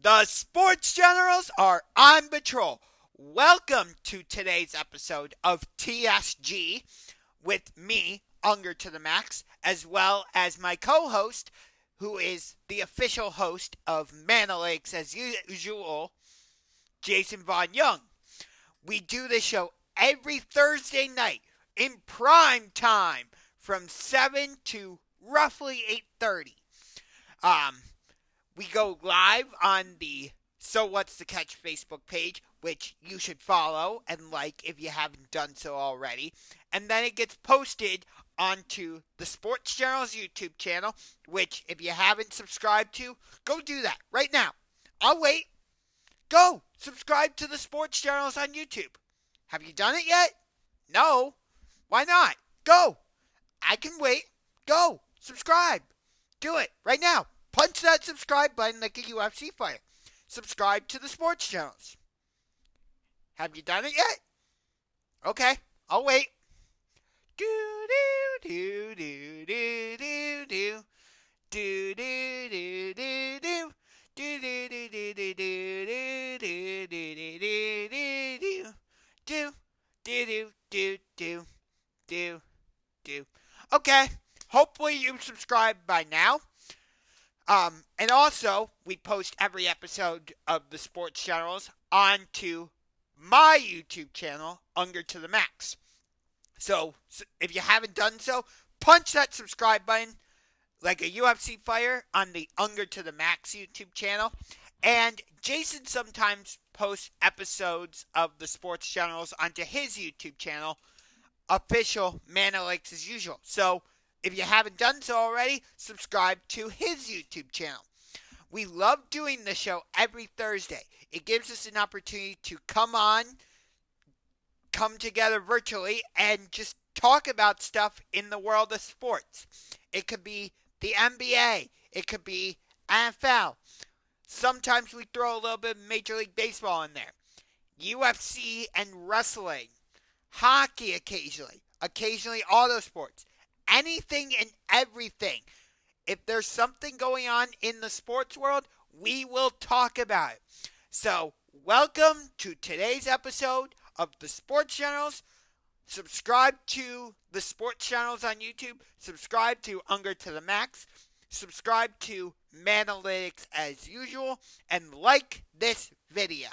The Sports Generals are on patrol. Welcome to today's episode of TSG with me, Unger to the Max, as well as my co-host, who is the official host of Manalytics as usual, Jason Von Young. We do this show every Thursday night in prime time from 7 to roughly 8:30. Um, we go live on the So What's the Catch Facebook page, which you should follow and like if you haven't done so already. And then it gets posted onto the Sports Generals YouTube channel, which if you haven't subscribed to, go do that right now. I'll wait. Go subscribe to the Sports Generals on YouTube. Have you done it yet? No. Why not? Go. I can wait. Go. Subscribe. Do it right now. Punch that subscribe button like a UFC fighter. Subscribe to the Sports Channels. Have you done it yet? Okay, I'll wait. Do do do do do do do do do do do do. Do do do do do do do do do do do do do. Okay, hopefully you subscribed by now. And also, we post every episode of the Sports Generals onto my YouTube channel, Unger to the Max. So, if you haven't done so, punch that subscribe button like a UFC fighter on the Unger to the Max YouTube channel. And Jason sometimes posts episodes of the Sports Generals onto his YouTube channel, official Manalytics as usual. So, if you haven't done so already, subscribe to his YouTube channel. We love doing the show every Thursday. It gives us an opportunity to come together virtually, and just talk about stuff in the world of sports. It could be the NBA. It could be NFL. Sometimes we throw a little bit of Major League Baseball in there. UFC and wrestling. Hockey occasionally. Occasionally auto sports. Anything and everything. If there's something going on in the sports world, we will talk about it. So, welcome to today's episode of the Sports Generals. Subscribe to the Sports Generals on YouTube. Subscribe to Unger to the Max. Subscribe to Manalytics as usual. And like this video.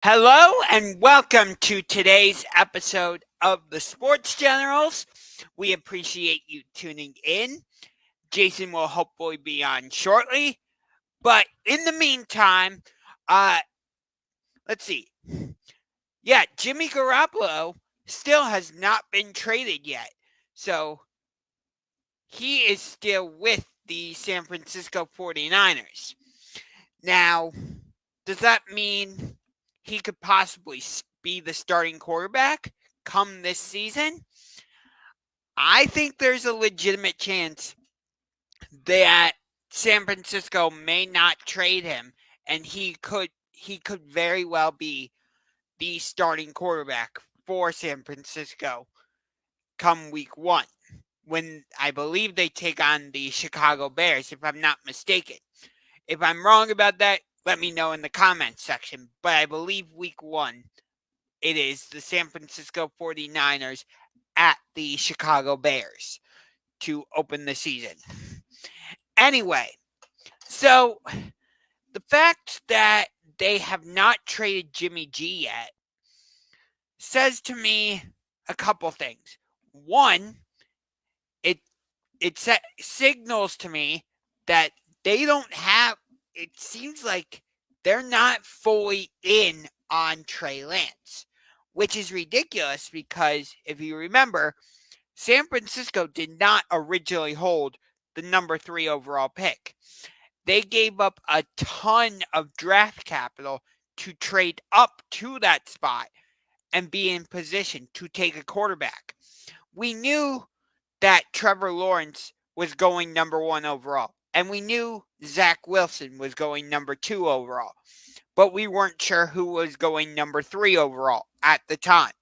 Hello and welcome to today's episode of the Sports Generals. We appreciate you tuning in. Jason will hopefully be on shortly. But in the meantime, let's see. Yeah, Jimmy Garoppolo still has not been traded yet. So he is still with the San Francisco 49ers. Now, does that mean he could possibly be the starting quarterback come this season? I think there's a legitimate chance that San Francisco may not trade him, and he could very well be the starting quarterback for San Francisco come week 1, when I believe they take on the Chicago Bears, if I'm not mistaken. If I'm wrong about that, let me know in the comments section. But I believe week 1, it is the San Francisco 49ers at the Chicago Bears to open the season. Anyway, so the fact that they have not traded Jimmy G yet says to me a couple things. One, it signals to me that they don't have it seems like they're not fully in on Trey Lance, which is ridiculous because if you remember, San Francisco did not originally hold the number 3 overall pick. They gave up a ton of draft capital to trade up to that spot and be in position to take a quarterback. We knew that Trevor Lawrence was going number 1 overall, and we knew Zach Wilson was going number 2 overall, but we weren't sure who was going number 3 overall at the time.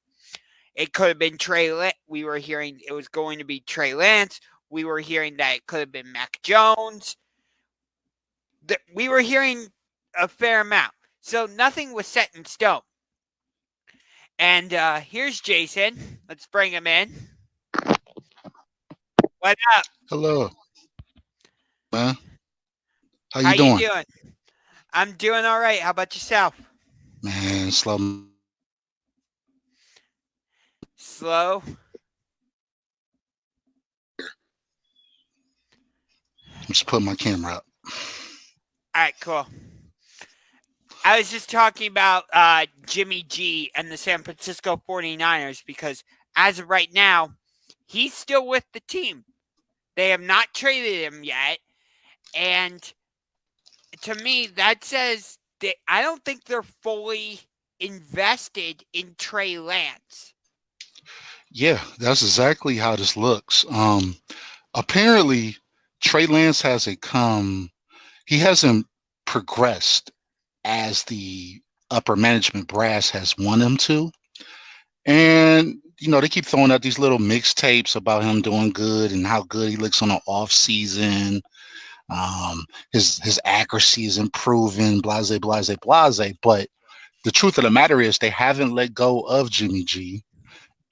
It could have been Trey Lance. We were hearing it was going to be Trey Lance. We were hearing that it could have been Mac Jones. We were hearing a fair amount. So nothing was set in stone. And here's Jason. Let's bring him in. What up? Hello, man. How How you you doing? doing? I'm doing all right. How about yourself? Man, slow. Slow. I'm just putting my camera up. All right, cool. I was just talking about Jimmy G and the San Francisco 49ers because as of right now, he's still with the team. They have not traded him yet. And to me, that says that I don't think they're fully invested in Trey Lance. Yeah, that's exactly how this looks. Apparently, Trey Lance hasn't come. He hasn't progressed as the upper management brass has wanted him to. And they keep throwing out these little mixtapes about him doing good and how good he looks on the off season. His accuracy is improving, blase, blase, blase. But the truth of the matter is they haven't let go of Jimmy G.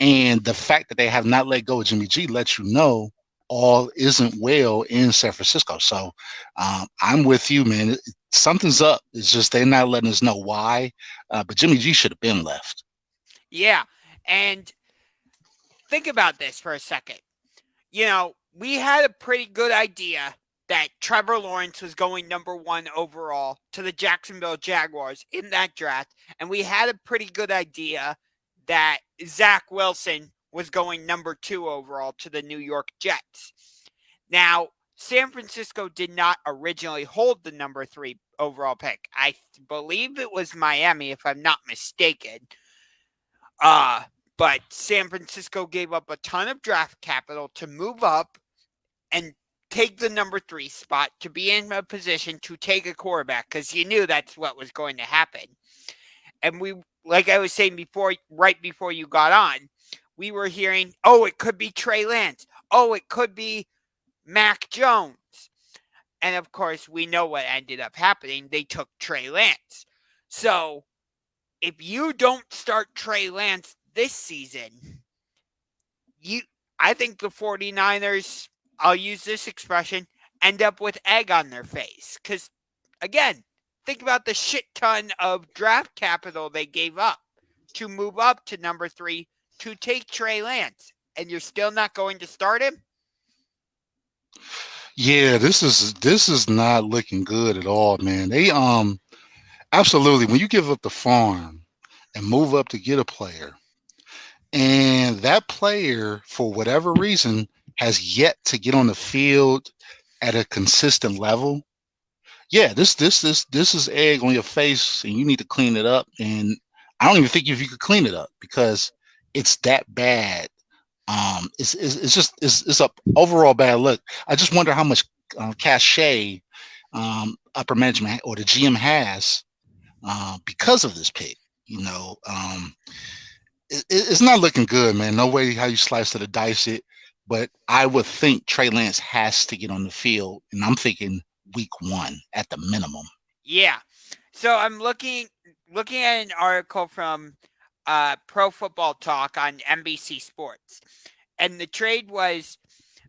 And the fact that they have not let go of Jimmy G lets you know all isn't well in San Francisco. So I'm with you, man. Something's up. It's just they're not letting us know why. But Jimmy G should have been left. Yeah. And think about this for a second. We had a pretty good idea that Trevor Lawrence was going number 1 overall to the Jacksonville Jaguars in that draft. And we had a pretty good idea that Zach Wilson was going number 2 overall to the New York Jets. Now, San Francisco did not originally hold the number 3 overall pick. I believe it was Miami, if I'm not mistaken. But San Francisco gave up a ton of draft capital to move up and take the number 3 spot to be in a position to take a quarterback because you knew that's what was going to happen. And we, like I was saying before, right before you got on, we were hearing, oh, it could be Trey Lance. Oh, it could be Mac Jones. And of course, we know what ended up happening. They took Trey Lance. So if you don't start Trey Lance this season, I think the 49ers, I'll use this expression, end up with egg on their face. Because, again, think about the shit ton of draft capital they gave up to move up to number 3 to take Trey Lance. And you're still not going to start him? Yeah, this is not looking good at all, man. They absolutely when you give up the farm and move up to get a player, and that player for whatever reason has yet to get on the field at a consistent level. Yeah, this is egg on your face, and you need to clean it up. And I don't even think if you could clean it up because it's that bad. It's just it's a overall bad look. I just wonder how much cachet upper management or the GM has because of this pick. It's not looking good, man. No way how you slice it or dice it. But I would think Trey Lance has to get on the field, and I'm thinking week 1 at the minimum. Yeah. So I'm looking at an article from Pro Football Talk on NBC Sports. And the trade was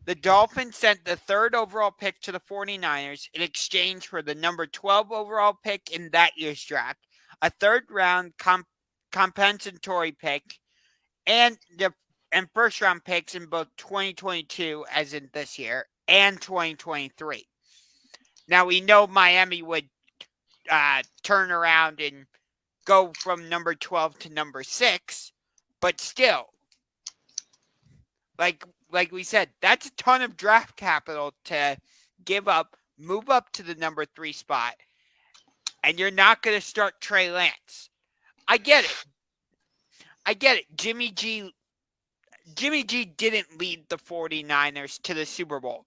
the Dolphins sent the 3rd overall pick to the 49ers in exchange for the number 12 overall pick in that year's draft, a 3rd round compensatory pick, and first round picks in both 2022, as in this year, and 2023. Now we know Miami would turn around and go from number 12 to number 6, but still, like we said, that's a ton of draft capital to give up, move up to the number 3 spot, and you're not going to start Trey Lance. I get it. Jimmy G didn't lead the 49ers to the Super Bowl.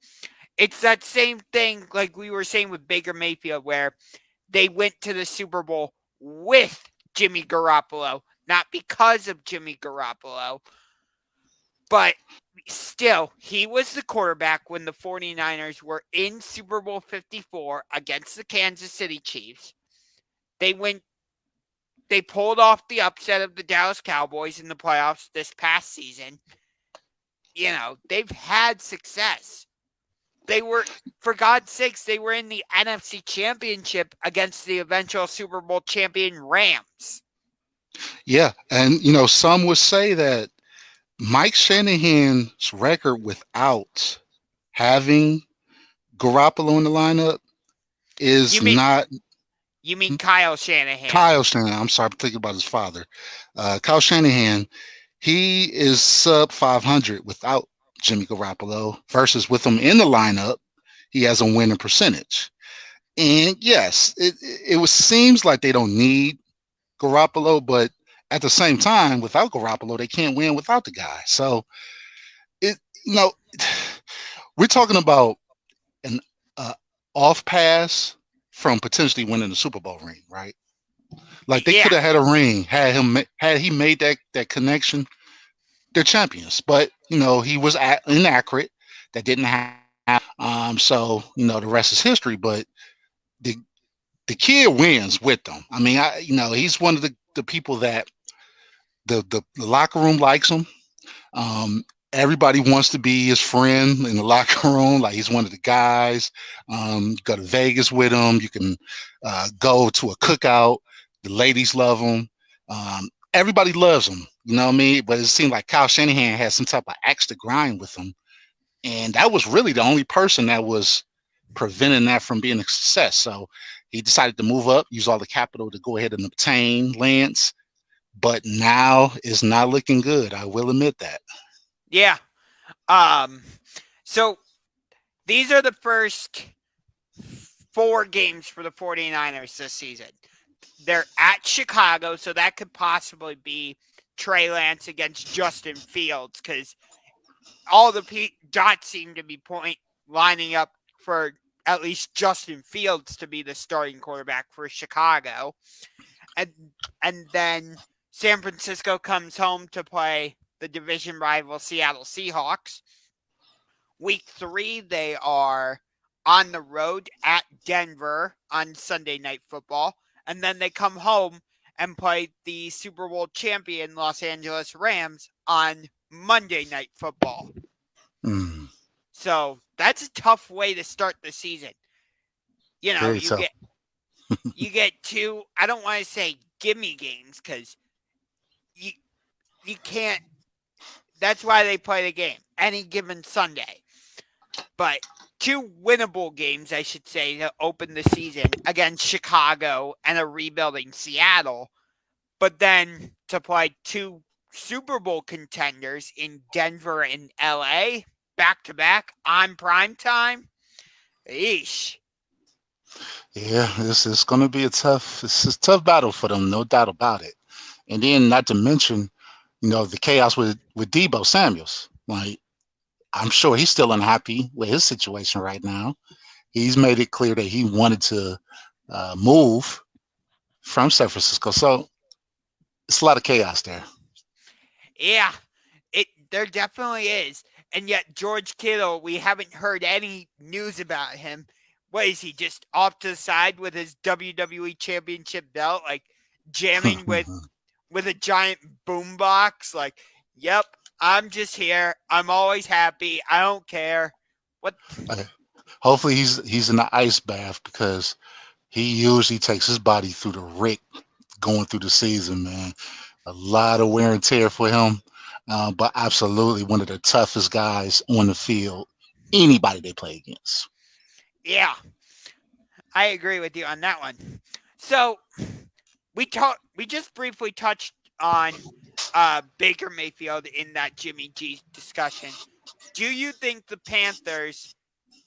It's that same thing like we were saying with Baker Mayfield, where they went to the Super Bowl with Jimmy Garoppolo, not because of Jimmy Garoppolo. But still, he was the quarterback when the 49ers were in Super Bowl 54 against the Kansas City Chiefs. They pulled off the upset of the Dallas Cowboys in the playoffs this past season. They've had success. They were, for God's sakes, they were in the NFC Championship against the eventual Super Bowl champion Rams. Yeah, and some would say that Mike Shanahan's record without having Garoppolo in the lineup is not. You mean Kyle Shanahan? Kyle Shanahan. I'm sorry, I'm thinking about his father. Kyle Shanahan, he is sub 500 without Jimmy Garoppolo versus with him in the lineup, he has a winning percentage. And yes, it seems like they don't need Garoppolo, but at the same time, without Garoppolo, they can't win without the guy. So we're talking about an off pass from potentially winning the Super Bowl ring, right? Like they could have had a ring had he made that connection. They're champions, but he was inaccurate. That didn't happen. So the rest is history. But the kid wins with them. I mean, he's one of the people that the locker room likes him. Everybody wants to be his friend in the locker room. Like he's one of the guys. You go to Vegas with him. You can go to a cookout. The ladies love him. Everybody loves him. You know what I mean? But it seemed like Kyle Shanahan had some type of axe to grind with him. And that was really the only person that was preventing that from being a success. So he decided to move up, use all the capital to go ahead and obtain Lance. But now it's not looking good. I will admit that. Yeah. So these are the first 4 games for the 49ers this season. They're at Chicago, so that could possibly be Trey Lance against Justin Fields, because all the dots seem to be lining up for at least Justin Fields to be the starting quarterback for Chicago. And then San Francisco comes home to play the division rival Seattle Seahawks. Week 3, they are on the road at Denver on Sunday Night Football. And then they come home and play the Super Bowl champion Los Angeles Rams on Monday Night Football. So that's a tough way to start the season. Very tough. You get 2, I don't want to say gimme games, because you can't. That's why they play the game any given Sunday. But 2 winnable games, I should say, to open the season against Chicago and a rebuilding Seattle. But then to play 2 Super Bowl contenders in Denver and LA back-to-back on prime time. Eesh. Yeah, this is going to be a tough battle for them, no doubt about it. And then not to mention, the chaos with Deebo Samuels. Like, I'm sure he's still unhappy with his situation right now. He's made it clear that he wanted to move from San Francisco. So it's a lot of chaos there. Yeah, there definitely is. And yet George Kittle, we haven't heard any news about him. What is he, just off to the side with his WWE Championship belt, like jamming with a giant boombox? Like, yep, I'm just here. I'm always happy. I don't care. What? Hopefully he's in the ice bath, because he usually takes his body through the rick going through the season, man. A lot of wear and tear for him, but absolutely one of the toughest guys on the field, anybody they play against. Yeah, I agree with you on that one. So we just briefly touched on Baker Mayfield in that Jimmy G discussion. Do you think the Panthers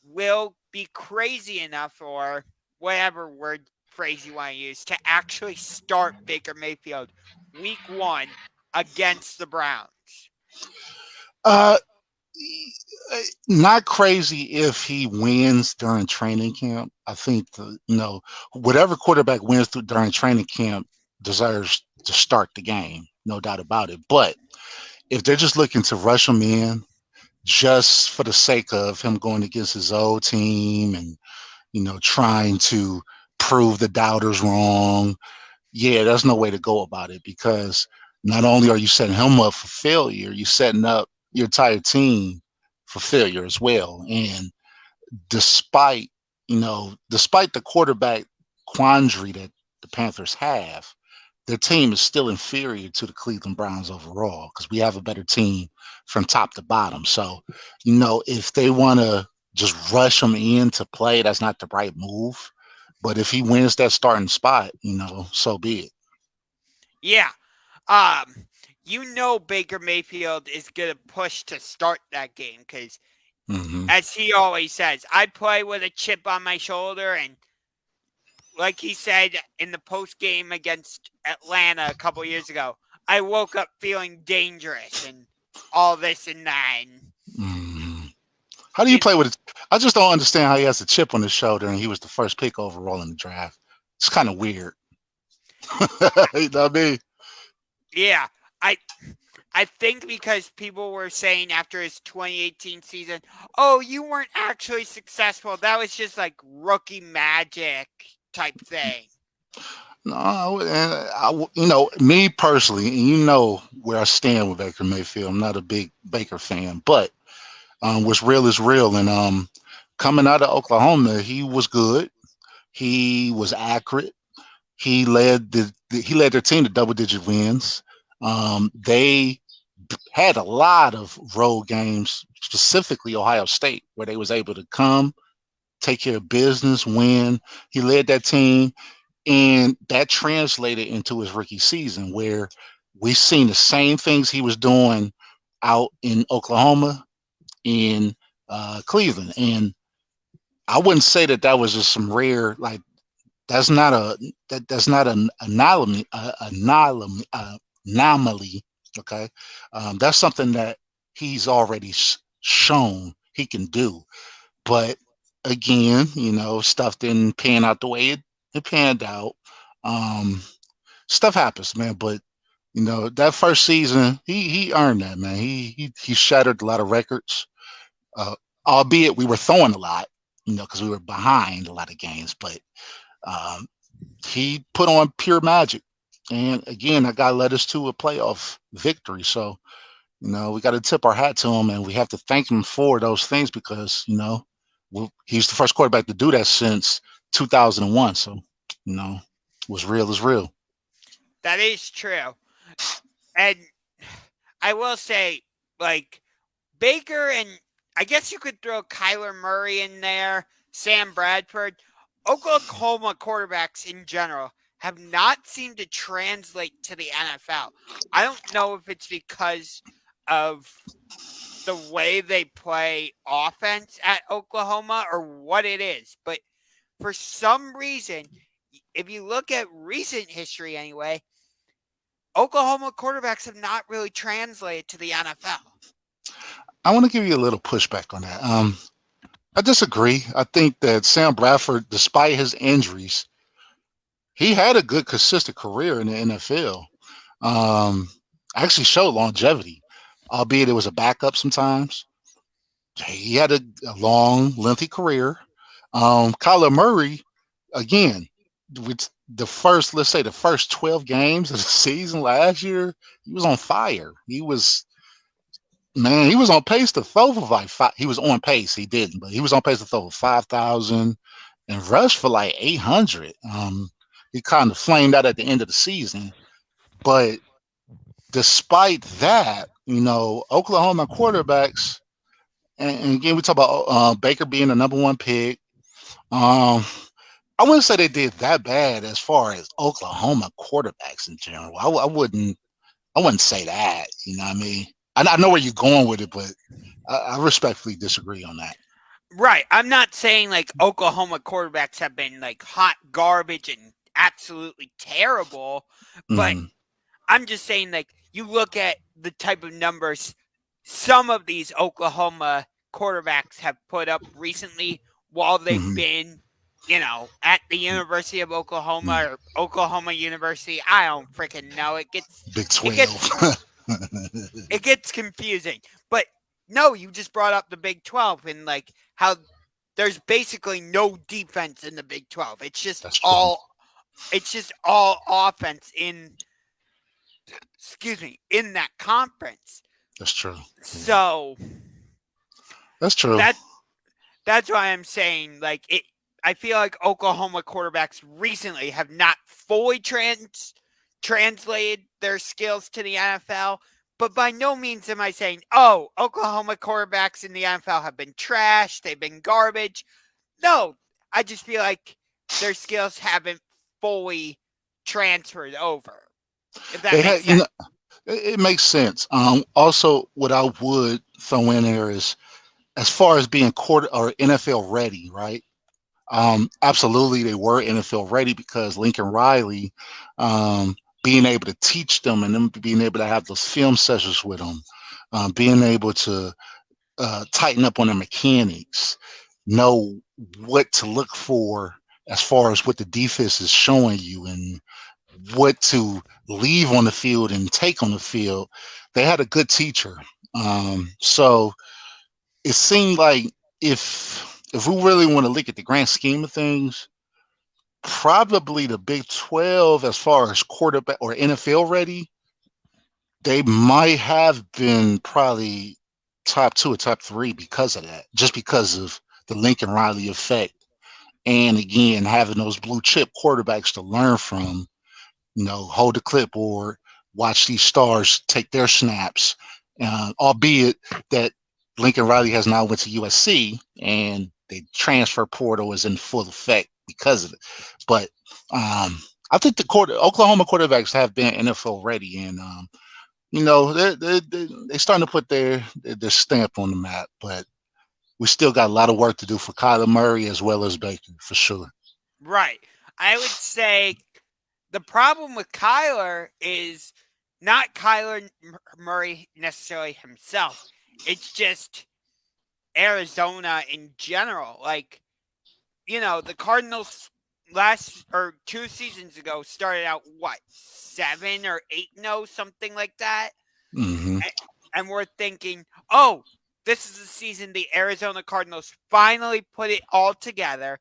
will be crazy enough, or whatever word phrase you want to use, to actually start Baker Mayfield week 1 against the Browns? Uh, Not crazy if he wins during training camp. I think whatever quarterback wins during training camp deserves to start the game, no doubt about it. But if they're just looking to rush him in just for the sake of him going against his old team and trying to prove the doubters wrong, yeah, there's no way to go about it, because not only are you setting him up for failure, you're setting up your entire team for failure as well. And despite despite the quarterback quandary that the Panthers have, their team is still inferior to the Cleveland Browns overall, because we have a better team from top to bottom. So, if they want to just rush him in to play, that's not the right move. But if he wins that starting spot, so be it. Yeah. Baker Mayfield is going to push to start that game because, Hmm. as he always says, I play with a chip on my shoulder. And like he said in the post game against Atlanta a couple years ago, I woke up feeling dangerous and all this and that. And Hmm. How do you you, play with it? I just don't understand how he has a chip on his shoulder and he was the first pick overall in the draft. It's kind of weird. You know what I mean? yeah, I I think because people were saying after his 2018 season, oh, you weren't actually successful. That was just like rookie magic type thing. No, and me personally, and where I stand with Baker Mayfield. I'm not a big Baker fan, but what's real is real. And coming out of Oklahoma, he was good. He was accurate. He led their team to double digit wins. They had a lot of road games, specifically Ohio State, where they was able to come, take care of business, win. He led that team, and that translated into his rookie season, where we seen the same things he was doing out in Oklahoma, in Cleveland. And I wouldn't say that was just some rare, like, that's not an anomaly. Okay, that's something that he's already shown he can do. But again, stuff didn't pan out the way it panned out. Um, Stuff happens, man. But that first season, he earned that, man. He shattered a lot of records. Uh, Albeit we were throwing a lot, because we were behind a lot of games. But um, he put on pure magic. And again, that guy led us to a playoff victory. So, we got to tip our hat to him, and we have to thank him for those things, because, he's the first quarterback to do that since 2001. So, what's real is real. That is true. And I will say, like, Baker and I guess you could throw Kyler Murray in there, Sam Bradford. Oklahoma quarterbacks in general have not seemed to translate to the NFL. I don't know if it's because of the way they play offense at Oklahoma or what it is, but for some reason, if you look at recent history anyway, Oklahoma quarterbacks have not really translated to the NFL. I want to give you a little pushback on that. I disagree. I think that Sam Bradford, despite his injuries, he had a good, consistent career in the NFL. Actually showed longevity, albeit it was a backup sometimes. He had a long, lengthy career. Kyler Murray, again, with let's say the first 12 games of the season last year, he was on fire. He was on pace to throw for like five. He was on pace. He didn't, but he was on pace to throw for 5,000 and rush for like 800. He kind of flamed out at the end of the season. But despite that, Oklahoma quarterbacks, and again, we talk about Baker being the number one pick. Um, I wouldn't say they did that bad as far as Oklahoma quarterbacks in general. I wouldn't say that. You know what I mean? I know where you're going with it, but I respectfully disagree on that. Right. I'm not saying like Oklahoma quarterbacks have been like hot garbage and absolutely terrible, but Mm-hmm. I'm just saying like you look at the type of numbers some of these Oklahoma quarterbacks have put up recently while they've Mm-hmm. been, at the University of Oklahoma or Oklahoma University. I don't freaking know. Big It 12. gets it gets confusing. But no, you just brought up the Big 12 and like how there's basically no defense in the Big 12. That's true. It's just all offense in that conference. That's true. Yeah. So That's true. that that's why I'm saying like it. I feel like Oklahoma quarterbacks recently have not fully translated their skills to the NFL, but by no means am I saying, oh, Oklahoma quarterbacks in the NFL have been trash, they've been garbage. No, I just feel like their skills haven't fully transferred over. If that They makes had, sense. it makes sense. Also, what I would throw in there is, as far as being quarter or NFL ready, right? Absolutely, they were NFL ready because Lincoln Riley, being able to teach them and them being able to have those film sessions with them, being able to tighten up on the mechanics, know what to look for as far as what the defense is showing you and what to leave on the field and take on the field. They had a good teacher. So it seemed like if we really want to look at the grand scheme of things, probably the Big 12, as far as quarterback or NFL ready, they might have been probably top two or top three because of that, just because of the Lincoln Riley effect. And again, having those blue chip quarterbacks to learn from, hold the clipboard, watch these stars take their snaps, albeit that Lincoln Riley has now went to USC and the transfer portal is in full effect because of it. But I think the Oklahoma quarterbacks have been NFL ready, and they're starting to put their stamp on the map. But we still got a lot of work to do for Kyler Murray as well as Baker, for sure. Right. I would say the problem with Kyler is not Kyler Murray necessarily himself. It's just Arizona in general. Like, the Cardinals last or 2 seasons ago started out 7 or 8-0, something like that. Mm-hmm. And we're thinking, oh, this is the season the Arizona Cardinals finally put it all together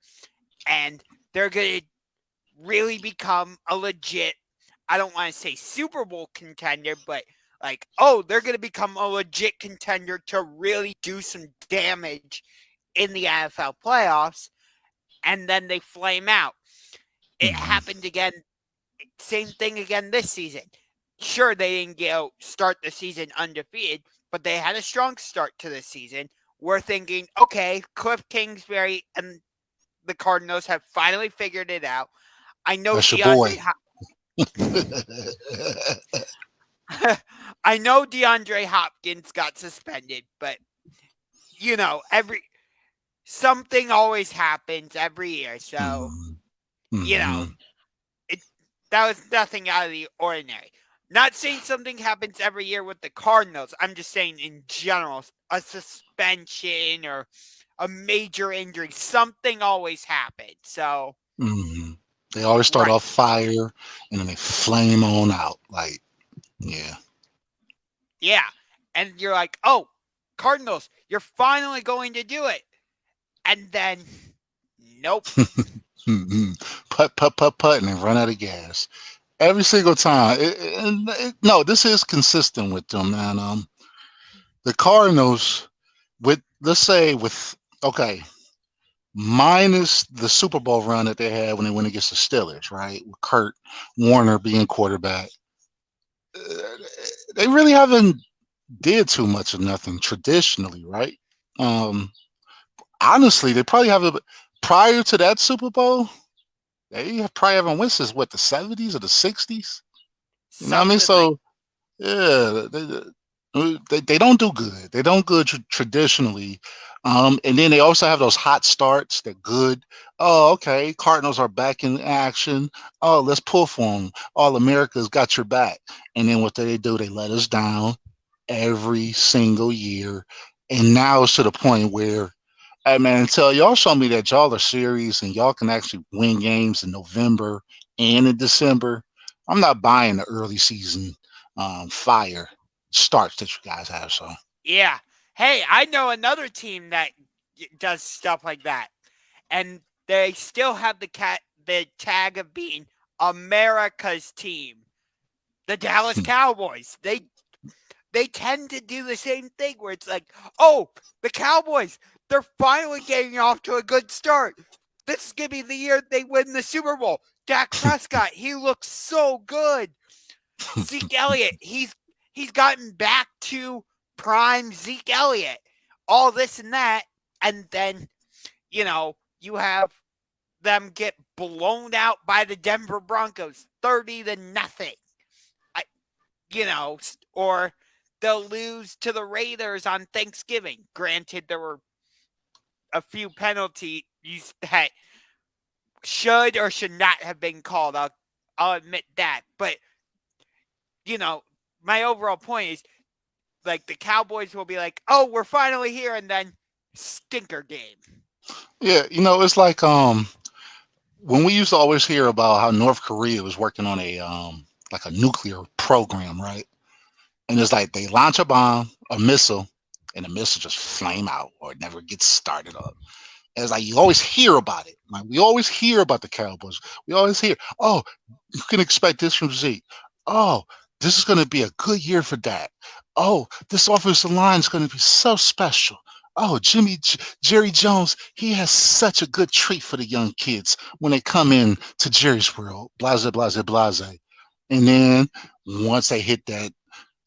and they're going to really become a legit, I don't want to say Super Bowl contender, but like, oh, they're going to become a legit contender to really do some damage in the NFL playoffs. And then they flame out. It happened again. Same thing again this season. Sure, they didn't start the season undefeated, but they had a strong start to the season. We're thinking, okay, Cliff Kingsbury and the Cardinals have finally figured it out. I know That's your boy. I know DeAndre Hopkins got suspended, but something always happens every year. So, Mm-hmm. that was nothing out of the ordinary. Not saying something happens every year with the Cardinals. I'm just saying in general, a suspension or a major injury, something always happens. So they always start right. off fire and then they flame on out. Like, yeah. Yeah. And you're like, oh, Cardinals, you're finally going to do it. And then, nope. Put, and then run out of gas every single time. No, this is consistent with them, man. The Cardinals, minus the Super Bowl run that they had when they went against the Steelers, right? With Kurt Warner being quarterback, they really haven't did too much of nothing traditionally, right? Honestly, they probably have prior to that Super Bowl. They probably haven't won since what, the 70s or the 60s. You know what I mean? Something like So yeah, they don't do good. They don't good traditionally. And then they also have those hot starts. They're good. Oh, okay. Cardinals are back in action. Oh, let's pull for them. All America's got your back. And then what do? They let us down every single year. And now it's to the point where, hey man, until y'all show me that y'all are serious and y'all can actually win games in November and in December, I'm not buying the early season fire starts that you guys have. So yeah. Hey, I know another team that does stuff like that, and they still have the tag of being America's team, the Dallas Cowboys. They tend to do the same thing where it's like, oh, the Cowboys, they're finally getting off to a good start. This is gonna be the year they win the Super Bowl. Dak Prescott, he looks so good. Zeke Elliott, he's gotten back to prime Zeke Elliott. All this and that, and then you have them get blown out by the Denver Broncos, 30-0. Or they'll lose to the Raiders on Thanksgiving. Granted, there were a few penalties that should or should not have been called. I'll admit that, but my overall point is, like, the Cowboys will be like, "Oh, we're finally here," and then stinker game. yeah, it's like when we used to always hear about how North Korea was working on a like a nuclear program, right? And it's like they launch a bomb, a missile, and the missile just flame out or it never gets started up. And it's like you always hear about it. Like we always hear about the Cowboys. We always hear, oh, you can expect this from Zeke. Oh, this is going to be a good year for Dak. Oh, this offensive line is going to be so special. Oh, Jerry Jones, he has such a good treat for the young kids when they come in to Jerry's world. Blase, blase, blase. And then once they hit that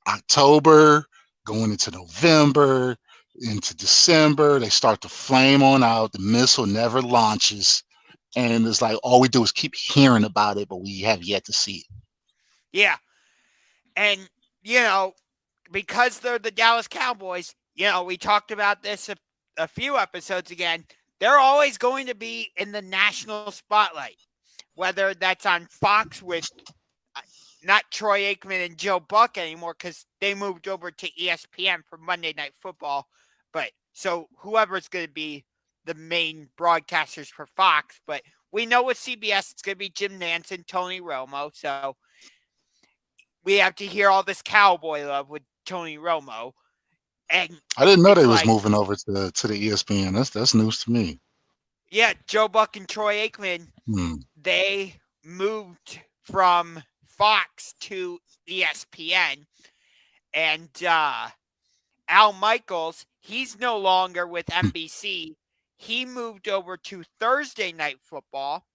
October, going into November, into December, they start to flame on out. The missile never launches. And it's like all we do is keep hearing about it, but we have yet to see it. Yeah. And, because they're the Dallas Cowboys, we talked about this a few episodes again. They're always going to be in the national spotlight, whether that's on Fox with not Troy Aikman and Joe Buck anymore because they moved over to ESPN for Monday Night Football. But so whoever's going to be the main broadcasters for Fox, but we know with CBS it's going to be Jim Nantz and Tony Romo. So we have to hear all this cowboy love with Tony Romo. And I didn't know it's they was like, moving over to the ESPN. That's news to me. yeah, Joe Buck and Troy Aikman, they moved from Fox to ESPN. And Al Michaels, he's no longer with NBC. He moved over to Thursday Night Football,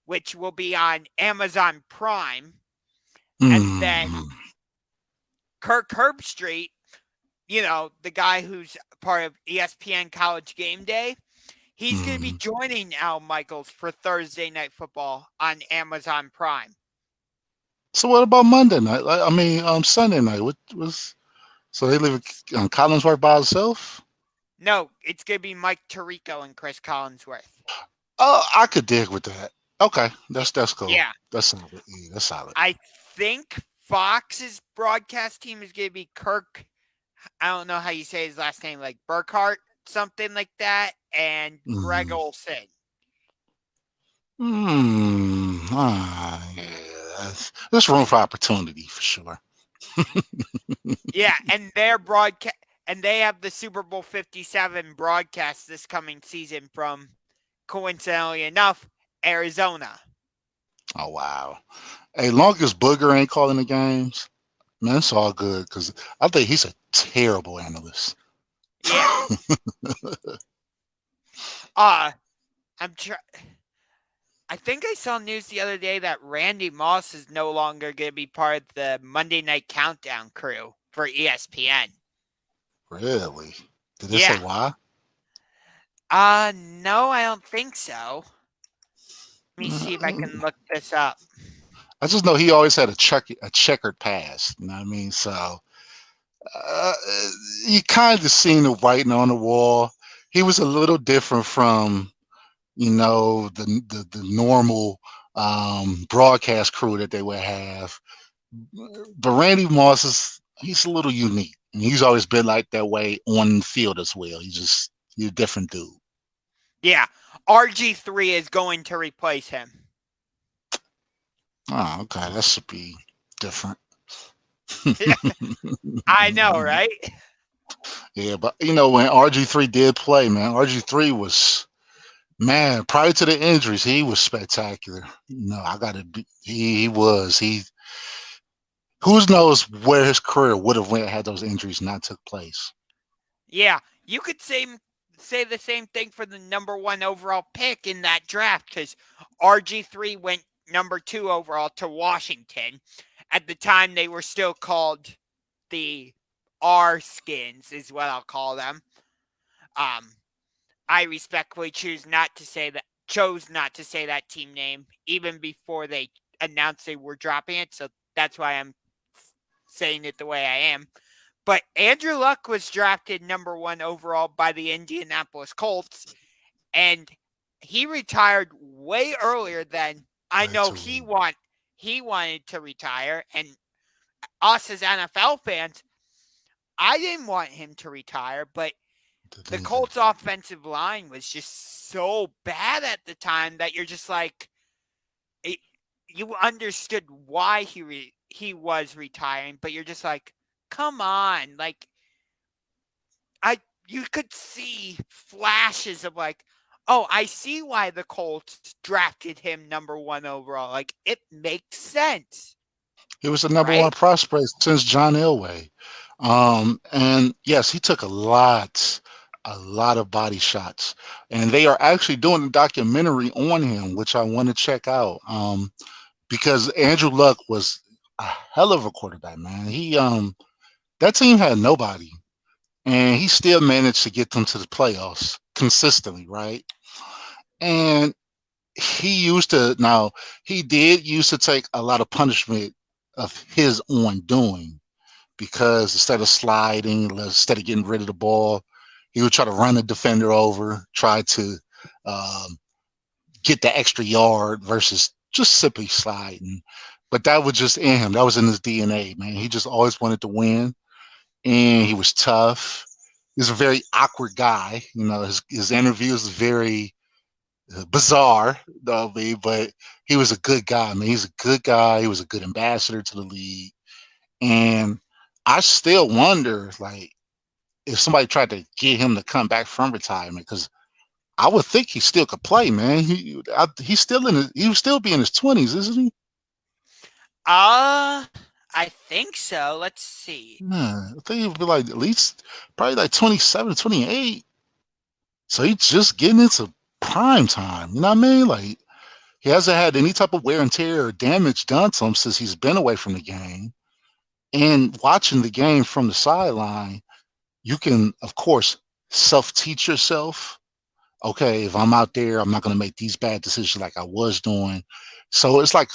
which will be on Amazon Prime. And then Kirk Herbstreit, the guy who's part of ESPN College Game Day, he's going to be joining Al Michaels for Thursday Night Football on Amazon Prime. So what about Monday night? I mean, Sunday night. What was? So they live in Collinsworth by itself? No, it's going to be Mike Tirico and Chris Collinsworth. Oh, I could dig with that. Okay, that's cool. Yeah, That's solid. Yeah, that's solid. I think Fox's broadcast team is going to be Kirk. I don't know how you say his last name, like Burkhart, something like that, and Greg Olson. Yeah, there's room for opportunity for sure. Yeah, and their broadcast, and they have the Super Bowl 57 broadcast this coming season from, coincidentally enough, Arizona. Oh wow. Hey, long as Booger ain't calling the games, man, it's all good because I think he's a terrible analyst. Yeah. I think I saw news the other day that Randy Moss is no longer going to be part of the Monday Night Countdown crew for ESPN. Really? Did it say why? No, I don't think so. me see if I can look this up. I just know he always had a checkered past. You know what I mean? So uh, you kind of seen the writing on the wall. He was a little different from the normal broadcast crew that they would have. But Randy Moss he's a little unique, and he's always been like that way on the field as well. He's a different dude. Yeah, RG3 is going to replace him. Oh, okay, that should be different. I know, right? Yeah, but when RG3 did play, man, RG3 was, man, prior to the injuries, he was spectacular. I gotta be, he was he. Who knows where his career would have went had those injuries not took place. Yeah, you could say the same thing for the number 1 overall pick in that draft, because RG3 went number 2 overall to Washington. At the time, they were still called the R Skins, is what I'll call them. I respectfully chose not to say that team name even before they announced they were dropping it. So that's why I'm saying it the way I am. But Andrew Luck was drafted number 1 overall by the Indianapolis Colts, and he retired way earlier than I know he wanted to retire. And us as NFL fans, I didn't want him to retire, but the Colts offensive line was just so bad at the time that you're just like, you understood why he was retiring, but you're just like, come on, like you could see flashes of like, oh, I see why the Colts drafted him number 1 overall. Like, it makes sense. He was the number Right? one prospect since John Elway. And yes, he took a lot of body shots. And they are actually doing a documentary on him, which I want to check out. Because Andrew Luck was a hell of a quarterback, man. That team had nobody, and he still managed to get them to the playoffs consistently, right? And he did used to take a lot of punishment of his own doing, because instead of sliding, instead of getting rid of the ball, he would try to run the defender over, try to um, get the extra yard versus just simply sliding. But that was just in him. That was in his DNA, man. He just always wanted to win, and he was tough. He's a very awkward guy. His interviews is very bizarre, but he was a good guy, man. He's a good guy. He was a good ambassador to the league. And I still wonder, like, if somebody tried to get him to come back from retirement, because I would think he still could play, man. He would still be in his 20s, isn't he? I think so. Let's see. Yeah, I think he would be like at least probably like 27, 28. So he's just getting into prime time. You know what I mean? Like, he hasn't had any type of wear and tear or damage done to him since he's been away from the game. And watching the game from the sideline, you can, of course, self-teach yourself. Okay, if I'm out there, I'm not going to make these bad decisions like I was doing. So it's like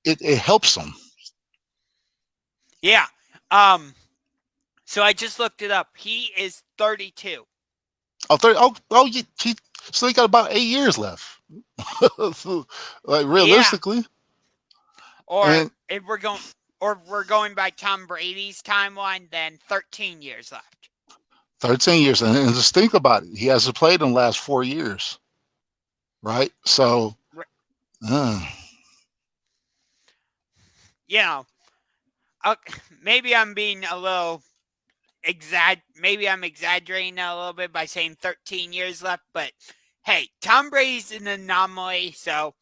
it helps them. Yeah. So I just looked it up. He is 32. Oh, 30, so he got about 8 years left. Like, realistically. Yeah. Or And if we're going by Tom Brady's timeline, then 13 years left. 13 years. And just think about it. He hasn't played in the last 4 years. Right? So, maybe I'm being a little maybe I'm exaggerating a little bit by saying 13 years left, but hey, Tom Brady's an anomaly, so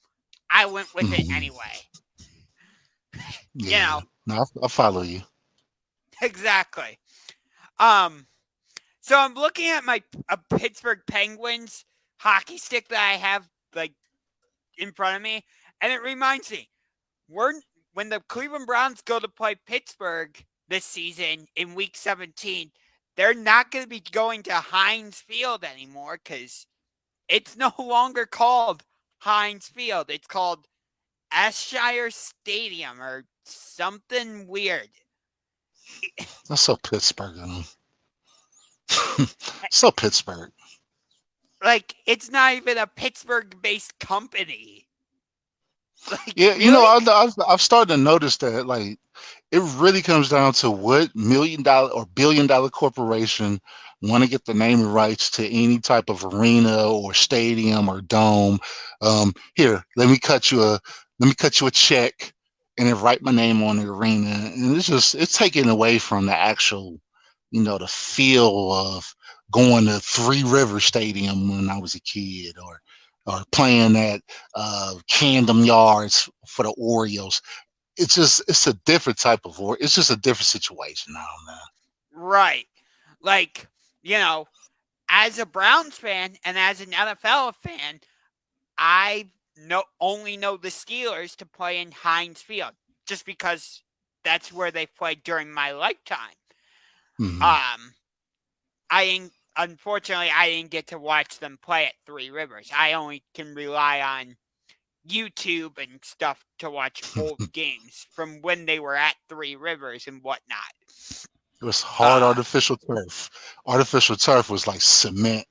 I went with it anyway. Yeah. No, I'll follow you. Exactly. So I'm looking at my Pittsburgh Penguins hockey stick that I have like in front of me, and it reminds me, when the Cleveland Browns go to play Pittsburgh this season in Week 17, they're not going to be going to Heinz Field anymore because it's no longer called Heinz Field. It's called Ayrshire Stadium or something weird. That's so Pittsburgh of them. So Pittsburgh. Like, it's not even a Pittsburgh-based company. Like, Yeah, really? I've started to notice that like it really comes down to what $1 million or $1 billion corporation want to get the naming rights to any type of arena or stadium or dome. Here, let me cut you a check and then write my name on the arena. And it's taken away from the actual, the feel of going to Three River Stadium when I was a kid, or playing at Camden Yards for the Orioles. It's a different type of war. It's just a different situation now, man. Right. Like, as a Browns fan and as an NFL fan, I only know the Steelers to play in Heinz Field just because that's where they played during my lifetime. Mm-hmm. Unfortunately, I didn't get to watch them play at Three Rivers. I only can rely on YouTube and stuff to watch old games from when they were at Three Rivers and whatnot. It was hard artificial turf. Artificial turf was like cement,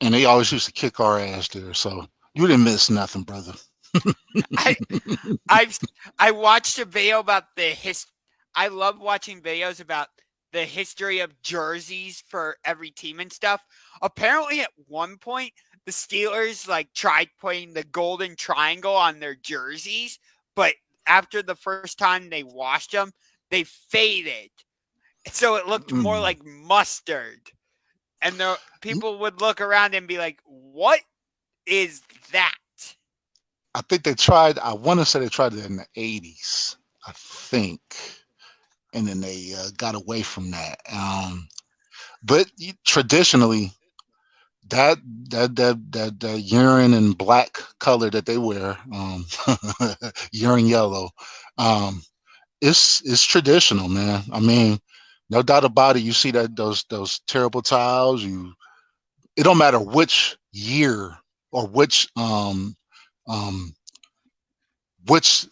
and they always used to kick our ass there. So you didn't miss nothing, brother. I watched a video about I love watching videos about the history of jerseys for every team and stuff. Apparently, at one point, the Steelers tried putting the golden triangle on their jerseys, but after the first time they washed them, they faded, so it looked more like mustard. And the people would look around and be like, "What is that?" I think they tried. I want to say they tried it in the '80s. I think, and then they got away from that. But traditionally, that urine and black color that they wear, urine yellow, it's traditional, man. I mean, no doubt about it. You see those terrible towels. It don't matter which year or um which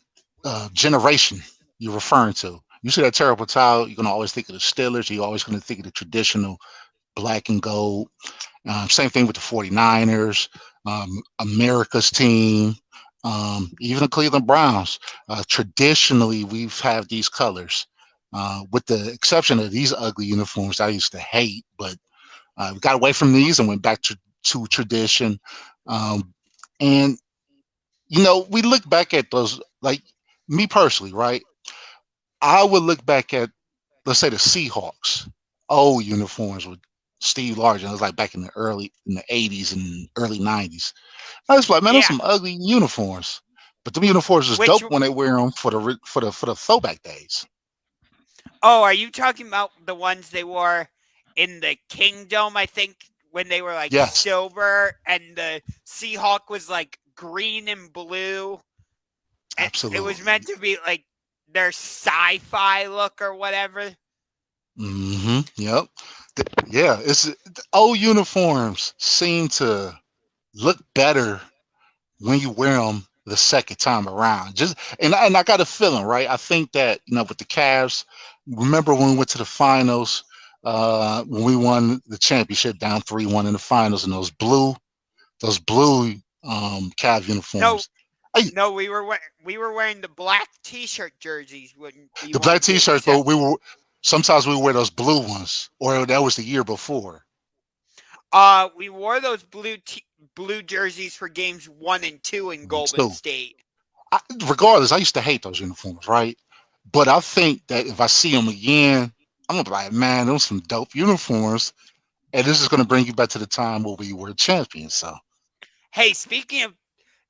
generation you're referring to. You see that terrible towel, you're gonna always think of the Steelers. You're always gonna think of the traditional black and gold. Same thing with the 49ers, America's team, even the Cleveland Browns. Traditionally, we've had these colors, with the exception of these ugly uniforms I used to hate, but we got away from these and went back to tradition. And, we look back at those, like me personally, right? I would look back at, let's say, the Seahawks old uniforms with Steve Largent. It was like back in the '80s and early '90s. I was like, man, those Yeah. some ugly uniforms. But the uniforms was dope when they wear them for the throwback days. Oh, are you talking about the ones they wore in the Kingdom? I think when they were Yes, silver and the Seahawk was green and blue. It was absolutely. meant to be their sci-fi look or whatever. Mm-hmm. Yep. Yeah, it's the old uniforms seem to look better when you wear them the second time around. And I got a feeling, right? I think that with the Cavs, remember when we went to the finals, when we won the championship down 3-1 in the finals, and those blue Cav No, uniforms. no, we were wearing the black T-shirt jerseys when we The black won Game T-shirts, but 7. sometimes we wear those blue ones, or that was the year before. We wore those blue jerseys for games 1 and 2 in Golden So, State. regardless, I used to hate those uniforms, right? But I think that if I see them again, I'm gonna be like, man, those some dope uniforms, and this is gonna bring you back to the time where we were champions. So, Hey, speaking of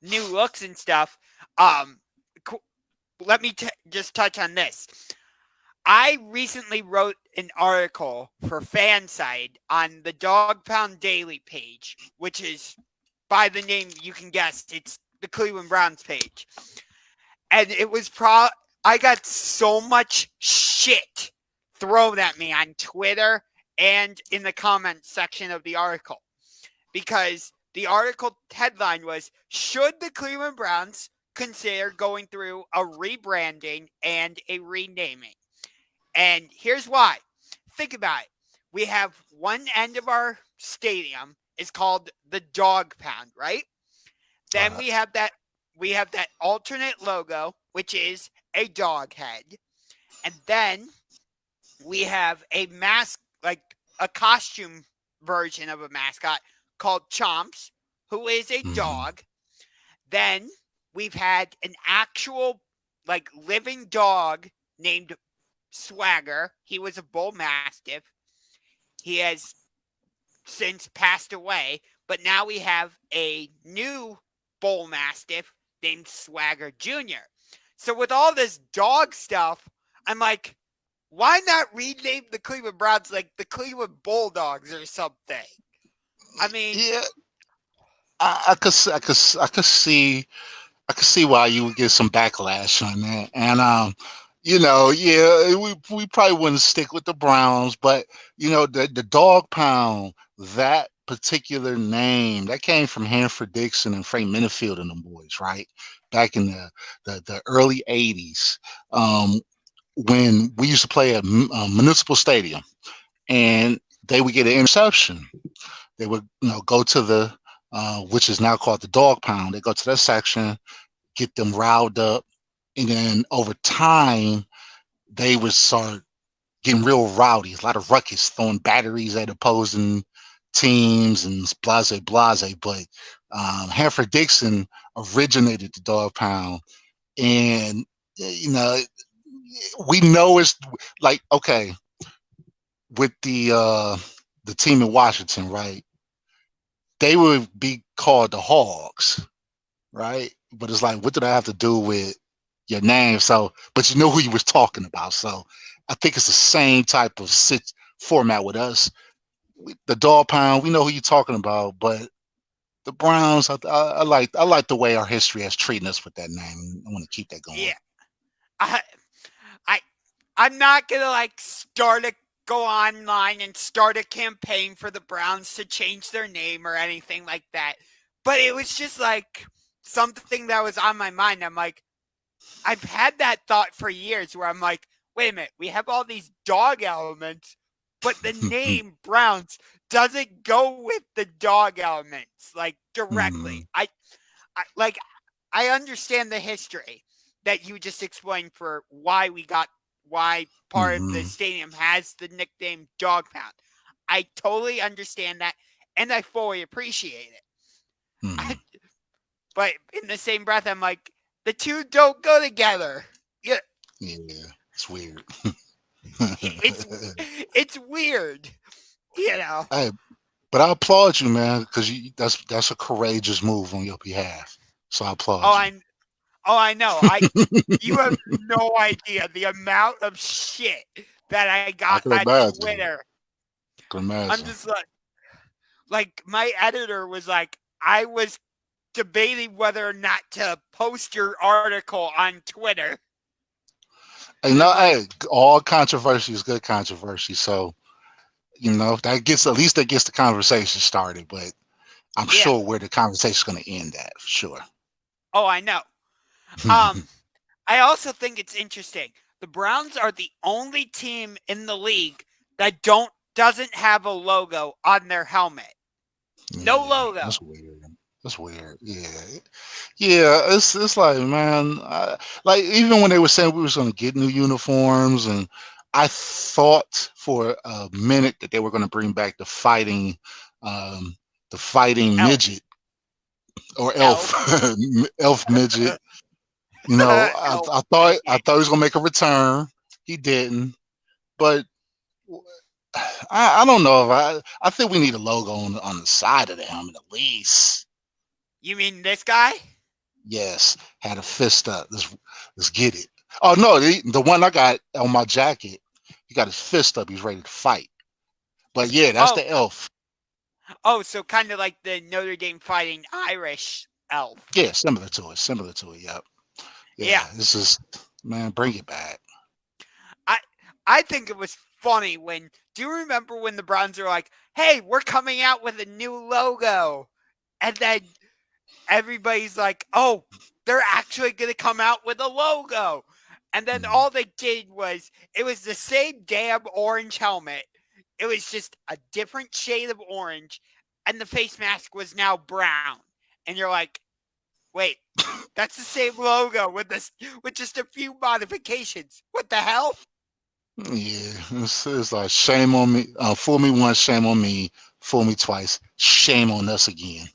new looks and stuff, let me just touch on this. I recently wrote an article for Fanside on the Dog Pound Daily page, which is, by the name you can guess, it's the Cleveland Browns page. And it was I got so much shit thrown at me on Twitter and in the comments section of the article because the article headline was, "Should the Cleveland Browns consider going through a rebranding and a renaming?" And here's why. Think about it. We have one end of our stadium is called the Dog Pound, right? Then Right. we have that alternate logo, which is a dog head. And then we have a mask, like a costume version of a mascot called Chomps, who is a Mm-hmm. dog. Then we've had an actual, like, living dog named Swagger. He was a bull mastiff. He has since passed away, but now we have a new bull mastiff named Swagger Jr. So with all this dog stuff, I'm like, why not rename the Cleveland Browns like the Cleveland Bulldogs or something? I mean, Yeah, I could see why you would get some backlash on that. And yeah, we probably wouldn't stick with the Browns, but the dog pound, that particular name, that came from Hanford Dixon and Frank Minifield and them boys, right? Back in the early 80s, when we used to play at Municipal Stadium, and they would get an interception. They would go to the which is now called the dog pound. They go to that section, get them riled up, and then over time they would start getting real rowdy, a lot of ruckus, throwing batteries at opposing teams and blase blase. But Hanford Dixon originated the dog pound, and we know it's like, okay, with the team in Washington, right? They would be called the Hogs, right? But it's like, what did I have to do with your name? So, but you know who you was talking about. So, I think it's the same type of format with us. The Dog Pound, we know who you're talking about, but the Browns, I like the way our history has treated us with that name. I want to keep that going. yeah, I, I, I'm not gonna like go online and start a campaign for the Browns to change their name or anything like that. But it was just like something that was on my mind. I'm like, I've had that thought for years where I'm like, wait a minute, we have all these dog elements, but the name Browns doesn't go with the dog elements like directly. Mhm. I I understand the history that you just explained for why part of the Mhm. stadium has the nickname Dog Pound. I totally understand that and I fully appreciate it. I, Mhm. but in the same breath, I'm like, the two don't go together. Yeah, Yeah, it's weird. it's it's weird, you know. Hey, but I applaud you, man, because that's a courageous move on your behalf. So I Oh, applaud you. I I know. You have no idea the amount of shit that I got I can on imagine. Twitter. I can I'm imagine. just like my editor was like, I was debating whether or not to post your article on Twitter. Hey, And no, I'm like, hey, all controversy is good controversy. So that gets at least that gets the conversation started. But I'm yeah. sure where the conversation is going to end at for sure. Oh, I know. Um, I also think it's interesting. The Browns are the only team in the league that doesn't have a logo on their helmet. No Yeah, logo. that's weird. That's weird. Yeah, yeah. It's like, man, like even when they were saying we was going to get new uniforms, and I thought for a minute that they were going to bring back um, the fighting Elf. midget or elf, Elf. elf midget. Elf I midget. thought he was gonna make a return. He didn't, but I don't know if I think we need a logo on the side of the helmet at least. You mean this guy? Yes, had a fist up. Let's get it. Oh no, the one I got on my jacket, he got his fist up. He's ready to fight. But yeah, that's Oh, the elf. so kind of like the Notre Dame Fighting Irish elf. Yeah, similar to it. Similar to it. Yep. Yeah. Yeah, this is man, bring it back. I I think it was funny when do you remember when the Browns were like, "Hey, we're coming out with a new logo." And then everybody's like, oh, they're actually going to come out with a logo. And then Mm. all they did was, it was the same damn orange helmet. It was just a different shade of orange. And the face mask was now brown. And you're like, wait, that's the same logo with just a few modifications. What the hell? Yeah, it's like shame on me. Fool me once, shame on me. Fool me twice, shame on us again.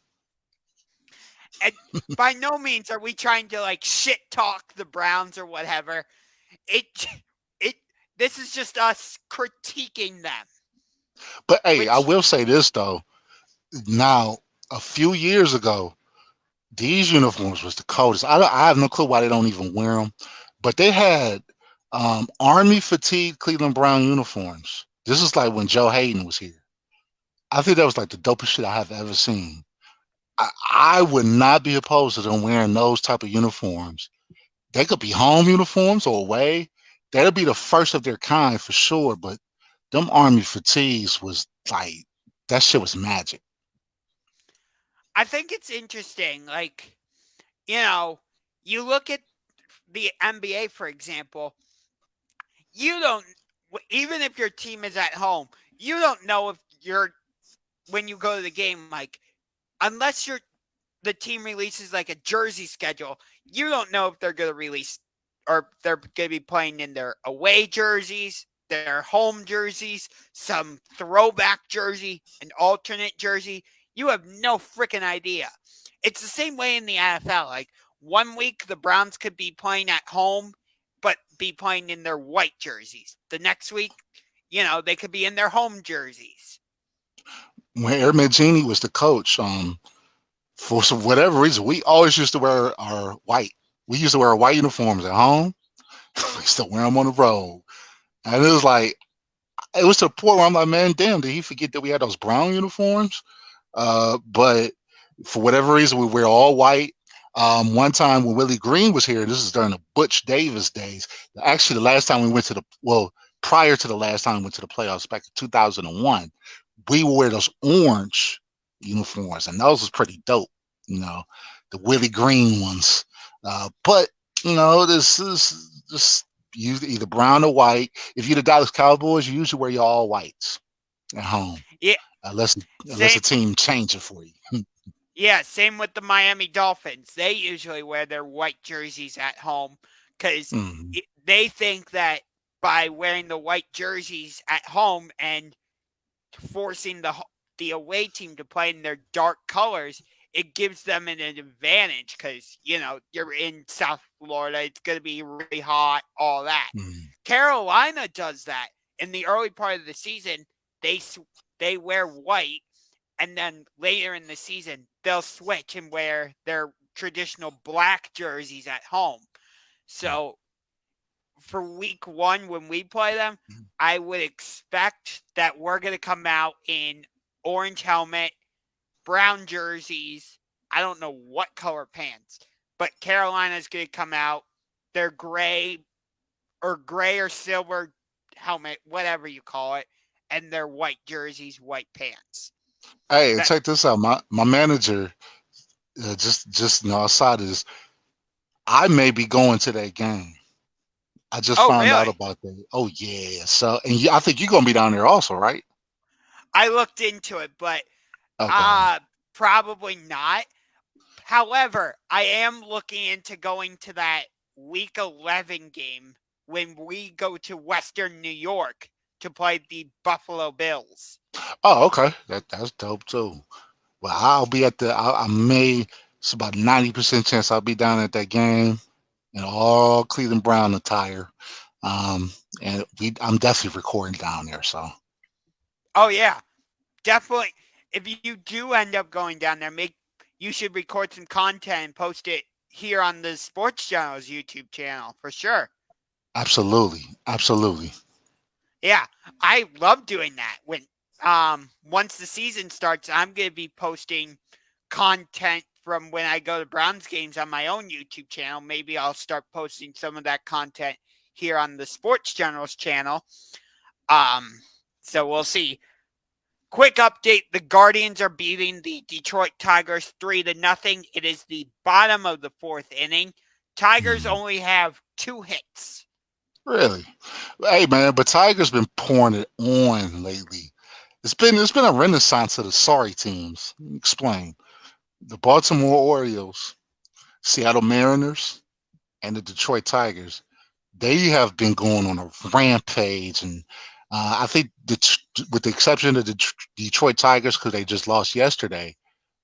And by no means are we trying to like shit talk the Browns or whatever. It it this is just us critiquing them. But hey, I Which will say this though. Now, a few years ago, these uniforms was the coldest. I have no clue why they don't even wear them, but they had army fatigue Cleveland Brown uniforms. This is like when Joe Hayden was here. I think that was like the dopest shit I have ever seen. I would not be opposed to them wearing those type of uniforms. They could be home uniforms or away. That'll be the first of their kind for sure. But them army fatigues was like that shit was magic. I think it's interesting. Like, you know, you look at the NBA, for example, you don't, even if your team is at home, you don't know if you're, when you go to the game, like, unless the team releases like a jersey schedule, you don't know if they're going to release or they're going to be playing in their away jerseys, their home jerseys, some throwback jersey, an alternate jersey. You have no freaking idea. It's the same way in the NFL. Like 1 week, the Browns could be playing at home, but be playing in their white jerseys. The next week, they could be in their home jerseys. When Eric Mangini was the coach, for some whatever reason, we always used to wear our white. We used to wear our white uniforms at home. We used to wear them on the road, and it was like it was to the point where I'm like, man, damn, did he forget that we had those brown uniforms? But for whatever reason, we wear all white. One time when Willie Green was here, this is during the Butch Davis days. Actually, the last time we went to prior to the last time we went to the playoffs back in 2001, we would wear those orange uniforms, and those was pretty dope. The Willie Green ones. But this is just either brown or white. If you're the Dallas Cowboys, you usually wear your all whites at home, Yeah, unless same. a team change it for you. Yeah, same with the Miami Dolphins. They usually wear their white jerseys at home because Mhm. they think that by wearing the white jerseys at home and forcing the away team to play in their dark colors, it gives them an advantage because you're in South Florida, it's going to be really hot, all that. Mhm. Carolina does that in the early part of the season. They wear white, and then later in the season they'll switch and wear their traditional black jerseys at home. So for week 1 when we play them, I would expect that we're going to come out in orange helmet, brown jerseys. I don't know what color pants, but Carolina's going to come out. They're gray or silver helmet, whatever you call it, and their white jerseys, white pants. Hey, That check this out. My manager, just outside of this, I may be going to that game. I just Oh, found out really? about that. Oh yeah. So, and I think you're gonna be down there also, right? I looked into it, but Okay. probably not. However, I am looking into going to that week 11 game when we go to Western New York to play the Buffalo Bills. Oh, okay. That's dope too. Well, I'll be at the. I may. It's about 90% chance I'll be down at that game in all Cleveland Brown attire. Um, and I'm definitely recording down there. So Oh yeah, definitely. If you do end up going down there, you should record some content and post it here on the Sports Generals YouTube channel for sure. absolutely, absolutely. Yeah, I love doing that. When once the season starts, I'm going to be posting content from when I go to Browns games on my own YouTube channel. Maybe I'll start posting some of that content here on the Sports Generals channel. Um, so we'll see. Quick update, the Guardians are beating the Detroit Tigers 3-0. It is the bottom of the fourth inning. Tigers only have 2 hits. Really? Hey man, but Tiger's been pouring it on lately. It's been a renaissance of the sorry teams. Explain. The Baltimore Orioles, Seattle Mariners, and the Detroit Tigers. They have been going on a rampage, and I think with the exception of the Detroit Tigers, because they just lost yesterday,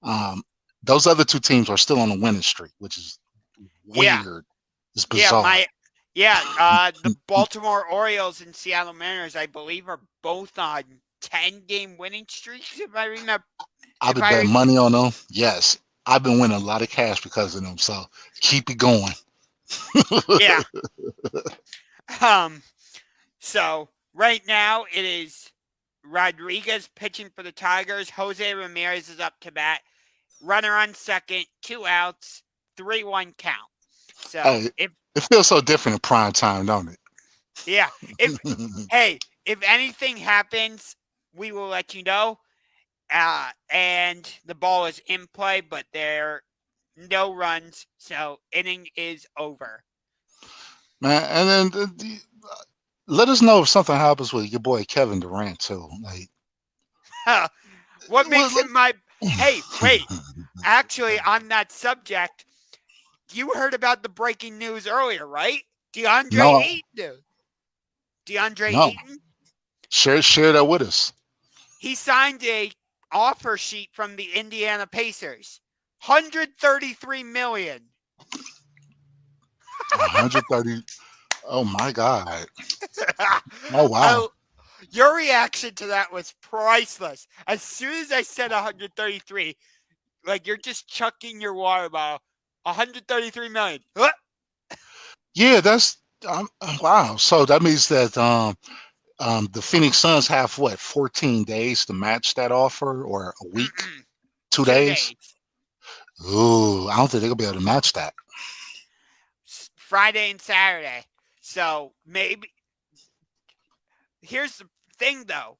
um, those other two teams are still on a winning streak, which is Yeah. weird. It's bizarre. The Baltimore Orioles and Seattle Mariners, I believe, are both on 10-game winning streaks, if I remember. I've been betting money on them. Yes, I've been winning a lot of cash because of them. So keep it going. Yeah. So right now it is Rodriguez pitching for the Tigers. Jose Ramirez is up to bat. Runner on second, 2 outs, 3-1 count. So Hey, it feels so different in prime time, don't it? Yeah. If anything happens, we will let you know. And the ball is in play, but there are no runs, so inning is over. Man, and then let us know if something happens with your boy Kevin Durant too. Like, what makes it my? Hey, wait. Actually, on that subject, you heard about the breaking news earlier, right? DeAndre Ayton. Share that with us. He signed a offer sheet from the Indiana Pacers. $133 million. 130. Oh my God. Oh wow. Your reaction to that was priceless. As soon as I said 133, like you're just chucking your water bottle. 133 million. Yeah, that's wow. So that means that the Phoenix Suns have 14 days to match that offer, or a week, 2 days? Ooh, I don't think they're gonna be able to match that. Friday and Saturday. So maybe here's the thing though.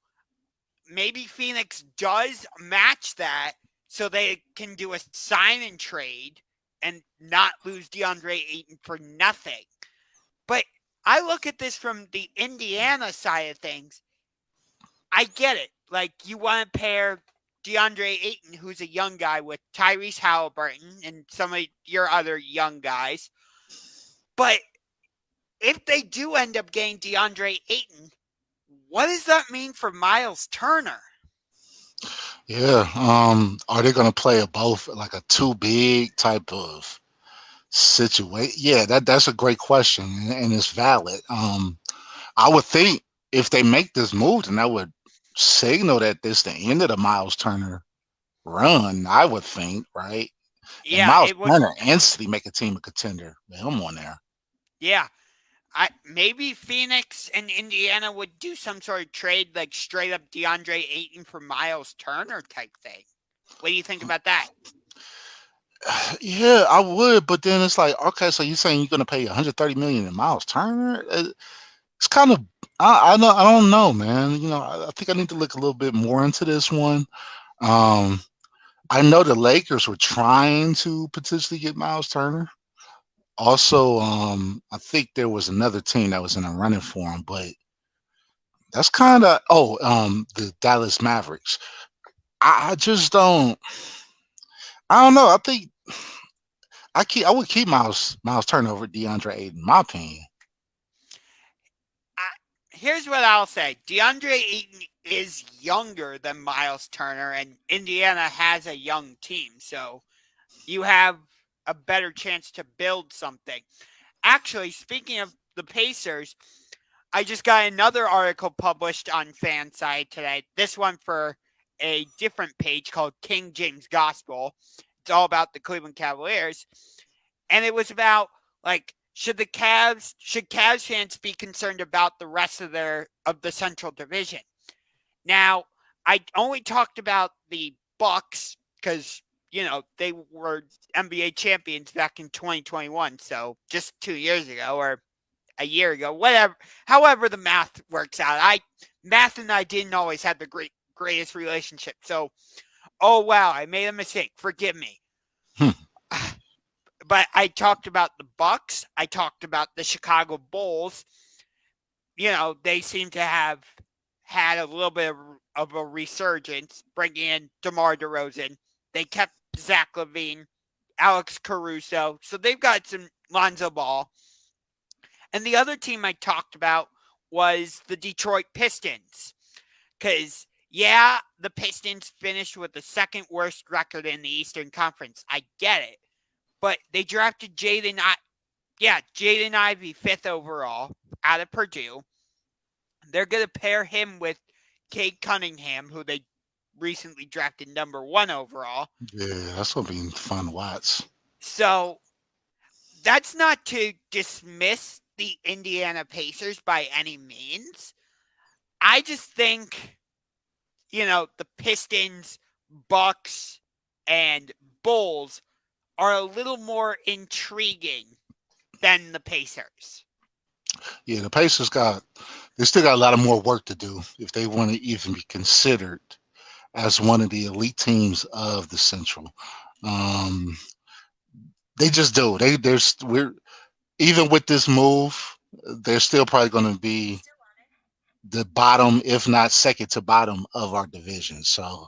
Maybe Phoenix does match that so they can do a sign and trade and not lose DeAndre Ayton for nothing. But I look at this from the Indiana side of things. I get it. Like, you want to pair DeAndre Ayton, who's a young guy, with Tyrese Halliburton and some of your other young guys. But if they do end up getting DeAndre Ayton, what does that mean for Miles Turner? Yeah. Are they gonna play a both, like a too big type of situation? Yeah, that's a great question, and it's valid. I would think if they make this move, then that would signal that this the end of the Miles Turner run. I would think, right? And Yeah, Miles it would. Turner instantly make a team a contender with him on there. Yeah. Maybe Phoenix and Indiana would do some sort of trade, like straight up DeAndre Ayton for Miles Turner type thing. What do you think about that? Yeah, I would, but then it's like, okay, so you're saying you're gonna pay 130 million in Miles Turner? It's kind of, I don't know, man. I think I need to look a little bit more into this one. I know the Lakers were trying to potentially get Miles Turner. Also, I think there was another team that was in a running for him, but that's kind of the Dallas Mavericks. I just don't. I don't know. I think I would keep Miles Turner over DeAndre Ayton, in my opinion. Here's what I'll say. DeAndre Ayton is younger than Miles Turner, and Indiana has a young team, so you have a better chance to build something. Actually, speaking of the Pacers, I just got another article published on Fanside today. This one for a different page called King James Gospel. It's all about the Cleveland Cavaliers. And it was about, like, should Cavs fans be concerned about the rest of the Central Division? Now, I only talked about the Bucks because, they were NBA champions back in 2021, so just 2 years ago or a year ago, whatever. However the math works out. Math and I didn't always have the greatest relationship. So, oh wow, I made a mistake. Forgive me. But I talked about the Bucks. I talked about the Chicago Bulls. They seem to have had a little bit of a resurgence, bringing in DeMar DeRozan. They kept Zach LaVine, Alex Caruso. So they've got some Lonzo Ball. And the other team I talked about was the Detroit Pistons. Because, yeah, the Pistons finished with the second worst record in the Eastern Conference. I get it. But they drafted Jaden Ivey, 5th overall, out of Purdue. They're going to pair him with Cade Cunningham, who they recently drafted number 1 overall. Yeah, that's going to be fun to watch. So that's not to dismiss the Indiana Pacers by any means. I just think, the Pistons, Bucks, and Bulls are a little more intriguing than the Pacers. Yeah, the Pacers they still got a lot of more work to do if they want to even be considered as one of the elite teams of the Central. They just do. We're even with this move, they're still probably going to be the bottom, if not second to bottom of our division. So,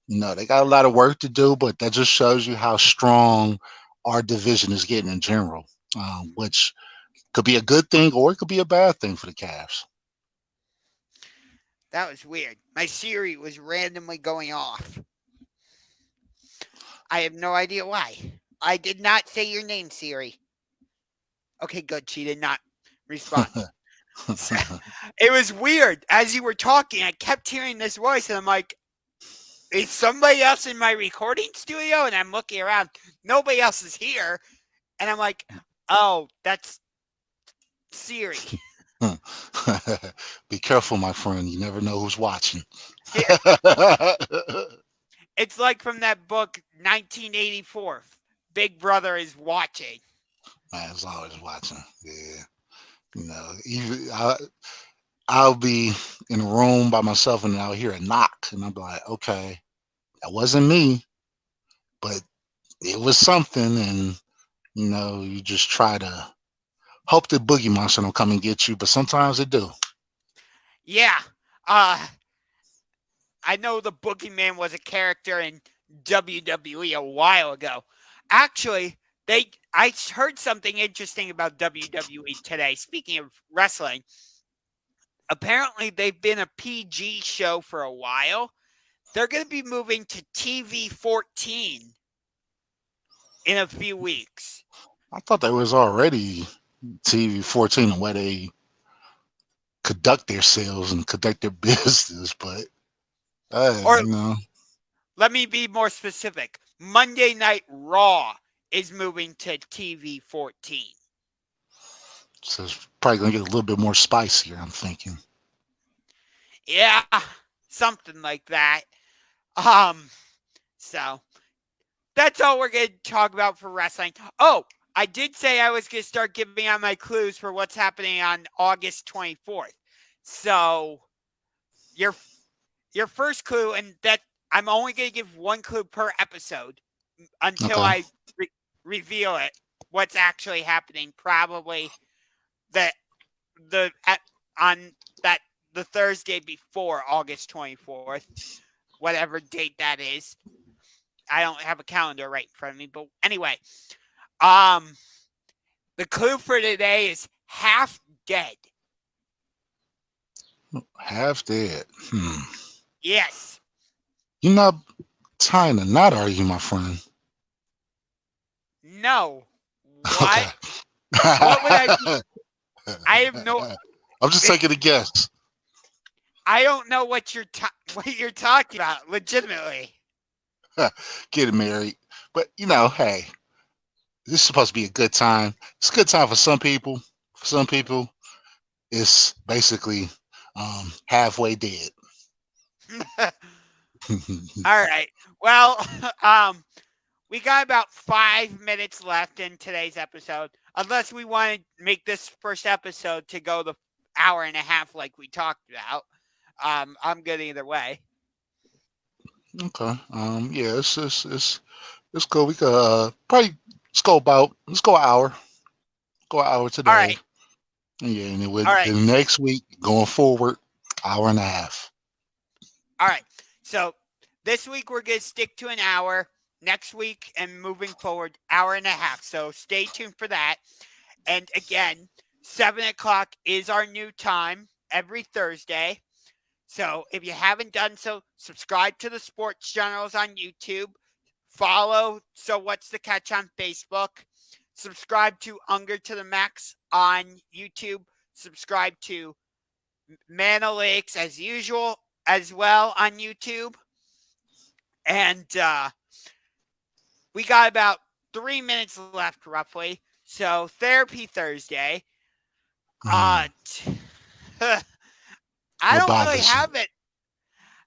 they got a lot of work to do, but that just shows you how strong our division is getting in general, which could be a good thing or it could be a bad thing for the Cavs. That was weird. My Siri was randomly going off. I have no idea why. I did not say your name, Siri. Okay, good. She did not respond. It was weird. As you were talking, I kept hearing this voice, and I'm like, is somebody else in my recording studio? And I'm looking around. Nobody else is here. And I'm like, oh, that's Siri. Be careful, my friend. You never know who's watching. It's like from that book, 1984. Big Brother is watching. Man's always watching. Yeah. Even I'll be in a room by myself and I'll hear a knock and I'll be like, okay, that wasn't me, but it was something. And, you just try to hope the boogie monster don't come and get you, but sometimes it do. Yeah. I know the Boogeyman was a character in WWE a while ago. Actually, I heard something interesting about WWE today. Speaking of wrestling, apparently they've been a PG show for a while. They're going to be moving to TV 14 in a few weeks. I thought there was already TV 14 the way they conduct themselves and conduct their business, but let me be more specific. Monday Night Raw is moving to TV 14. So it's probably going to get a little bit more spicier, I'm thinking. Yeah, something like that. So that's all we're going to talk about for wrestling. Oh, I did say I was going to start giving out my clues for what's happening on August 24th. So your first clue, and that I'm only going to give one clue per episode until I reveal it. What's actually happening? Probably the Thursday before August 24th, whatever date that is. I don't have a calendar right in front of me, but anyway, the clue for today is half dead. Half dead. Yes. You're not trying to not argue, my friend. No. What? Okay. What would I be? I have no. I'm just taking a guess. I don't know what you're talking about. Legitimately. Getting married, but hey, this is supposed to be a good time. It's a good time for some people. For some people, it's basically halfway dead. All right. Well, we got about 5 minutes left in today's episode. Unless we want to make this first episode to go the hour and a half like we talked about. I'm good either way. Okay. Yeah, it's cool. We could probably let's go an hour. Go an hour All right. today. Yeah, and then All with right. the next week going forward, hour and a half. All right. So this week we're going to stick to an hour. Next week and moving forward, hour and a half. So stay tuned for that. And again, 7 o'clock is our new time every Thursday. So if you haven't done so, subscribe to the Sports Generals on YouTube. Follow So What's the Catch on Facebook. Subscribe to Unger to the Max on YouTube. Subscribe to Manalytics as usual as well on YouTube. And we got about 3 minutes left, roughly. So Therapy Thursday. Mm, I what don't really bothers you? have it.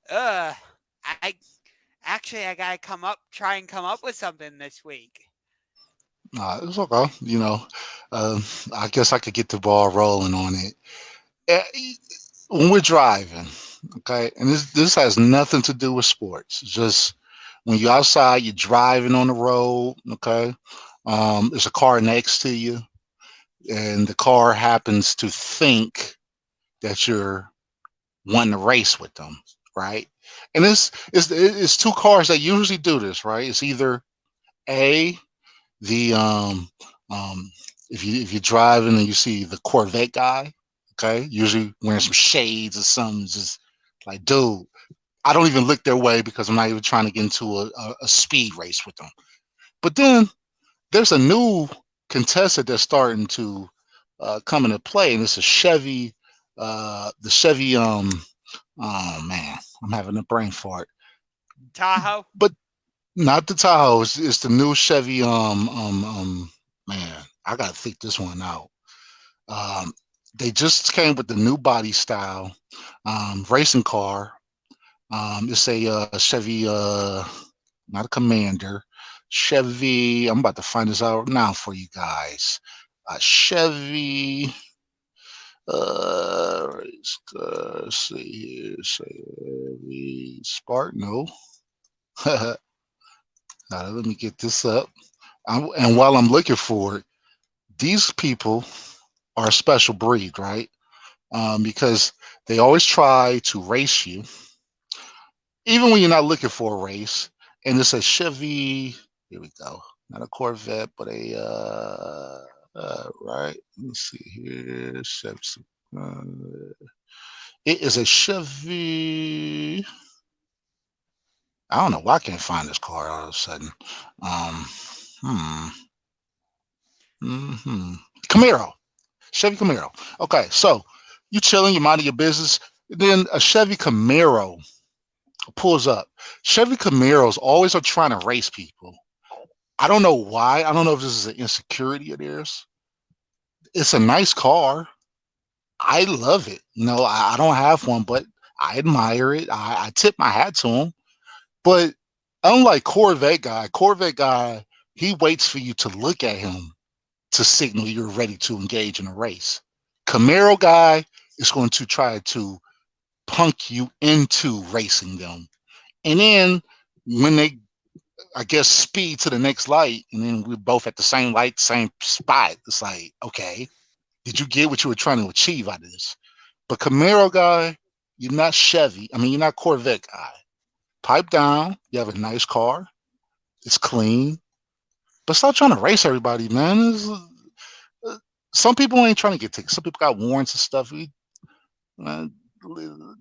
Uh, I actually I gotta try and come up with something this week. It's okay. Uh, I guess I could get the ball rolling on it. When we're driving, okay, and this has nothing to do with sports. It's just when you're outside, you're driving on the road, okay. There's a car next to you, and the car happens to think that you're wanting to race with them, right? And it's two cars that usually do this, right? It's either a the if you're driving and you see the Corvette guy, okay, usually wearing some shades or something, just like, dude, I don't even look their way because I'm not even trying to get into a speed race with them. But then there's a new contestant that's starting to come into play, and it's a Chevy, the Chevy. Oh man, I'm having a brain fart. Tahoe. But not the Tahoe. It's the new Chevy. Man, I gotta think this one out. Um, they just came with the new body style racing car. It's a Chevy, not a Commander. Chevy. I'm about to find this out now for you guys. Chevy. Let's see here. Chevy Spark. No. Now, let me get this up. And while I'm looking for it, these people are a special breed, right? Because they always try to race you, even when you're not looking for a race. And it's a Chevy. Here we go. Not a Corvette, but right. Let's see here. Chevy. Uh, it is a Chevy. I don't know why I can't find this car all of a sudden. Um, hmm. hmm Camaro. Chevy Camaro. Okay, so you chilling, you minding your business. Then a Chevy Camaro pulls up. Chevy Camaros always are trying to race people. I don't know why. I don't know if this is an insecurity of theirs. It's a nice car. I love it. I don't have one, but I admire it. I tip my hat to him. But unlike Corvette guy, he waits for you to look at him to signal you're ready to engage in a race. Camaro guy is going to try to punk you into racing them. And then when they, I guess, speed to the next light, and then we're both at the same light, same spot, it's like, okay, did you get what you were trying to achieve out of this? But Camaro guy, you're not Chevy. I mean, you're not Corvette guy. Pipe down. You have a nice car. It's clean. But stop trying to race everybody, man. Some people ain't trying to get tickets. Some people got warrants and stuff. Uh,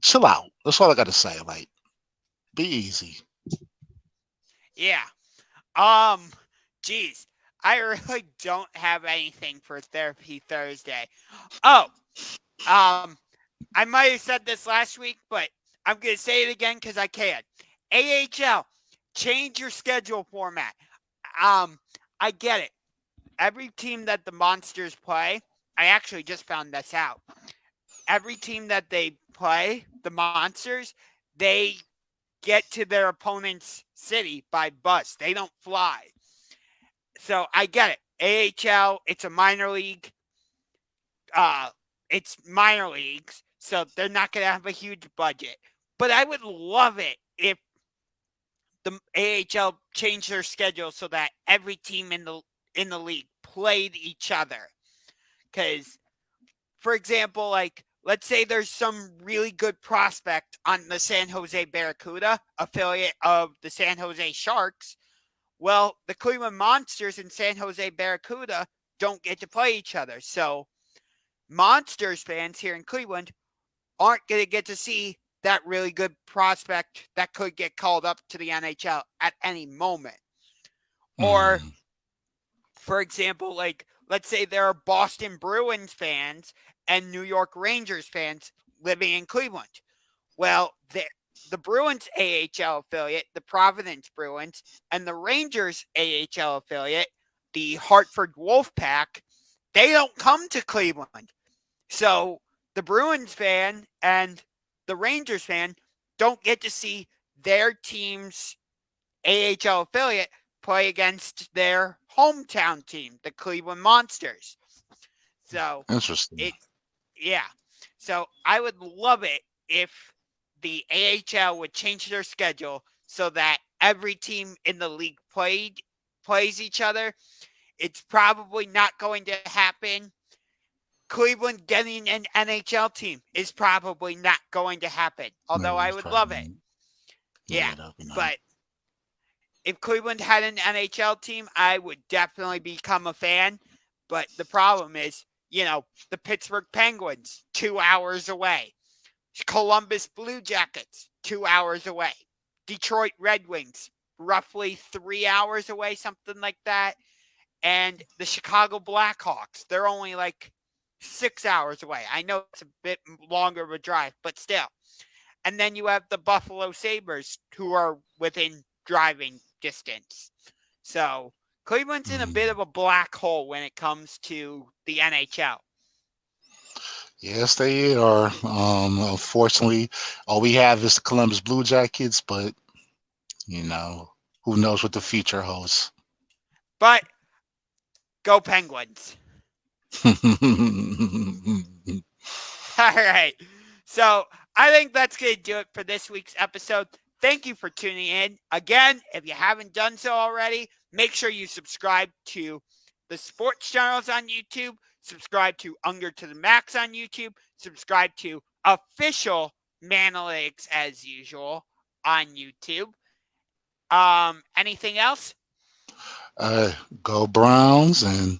Chill out. That's all I got to say. Like, be easy. Yeah. Um. Geez, I really don't have anything for Therapy Thursday. Oh. Um. I might have said this last week, but I'm gonna say it again because I can. AHL, change your schedule format. Um. I get it. Every team that the Monsters play, I actually just found this out. Every team that they play, the Monsters, they get to their opponent's city by bus. They don't fly. So I get it. AHL, it's a minor league. Uh, it's minor leagues, so they're not going to have a huge budget. But I would love it if the AHL changed their schedule so that every team in the league played each other. Because, for example, like, let's say there's some really good prospect on the San Jose Barracuda, affiliate of the San Jose Sharks. Well, the Cleveland Monsters and San Jose Barracuda don't get to play each other. So Monsters fans here in Cleveland aren't going to get to see that really good prospect that could get called up to the NHL at any moment. Or, for example, like, let's say there are Boston Bruins fans and New York Rangers fans living in Cleveland. Well, the Bruins AHL affiliate, the Providence Bruins, and the Rangers AHL affiliate, the Hartford Wolfpack, they don't come to Cleveland. So the Bruins fan and the Rangers fan don't get to see their team's AHL affiliate play against their hometown team, the Cleveland Monsters. So Interesting. yeah. So I would love it if the AHL would change their schedule so that every team in the league plays each other. It's probably not going to happen. Cleveland getting an NHL team is probably not going to happen, although No, I it's would probably love it. not. Yeah, that'll be nice. but if Cleveland had an NHL team, I would definitely become a fan. But the problem is, the Pittsburgh Penguins, 2 hours away. Columbus Blue Jackets, 2 hours away. Detroit Red Wings, roughly 3 hours away, something like that. And the Chicago Blackhawks, they're only like 6 hours away. I know it's a bit longer of a drive, but still. And then you have the Buffalo Sabres, who are within driving distance. So Cleveland's in a bit of a black hole when it comes to the NHL. Yes, they are. Unfortunately, all we have is the Columbus Blue Jackets, but who knows what the future holds. But go Penguins. All right. So I think that's going to do it for this week's episode. Thank you for tuning in. Again, if you haven't done so already, make sure you subscribe to the Sports Generals on YouTube, subscribe to Unger to the Max on YouTube, subscribe to Official Manalytics as usual on YouTube. Anything else? Go Browns and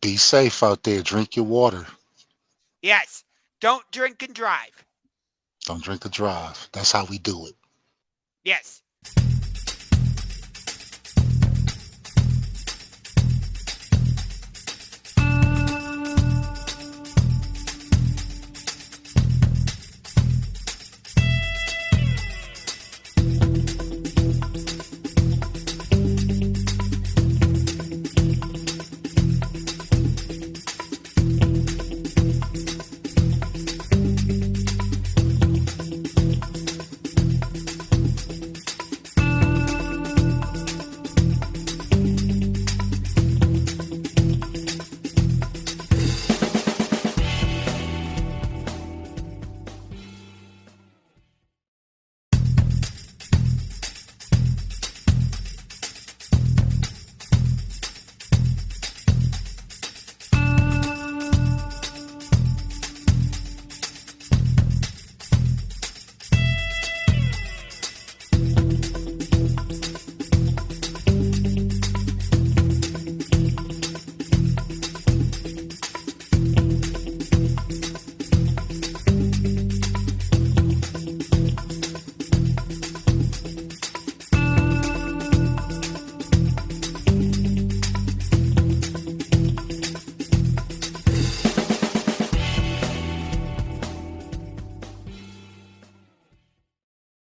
be safe out there. Drink your water. Yes. Don't drink and drive. Don't drink and drive. That's how we do it. Yes.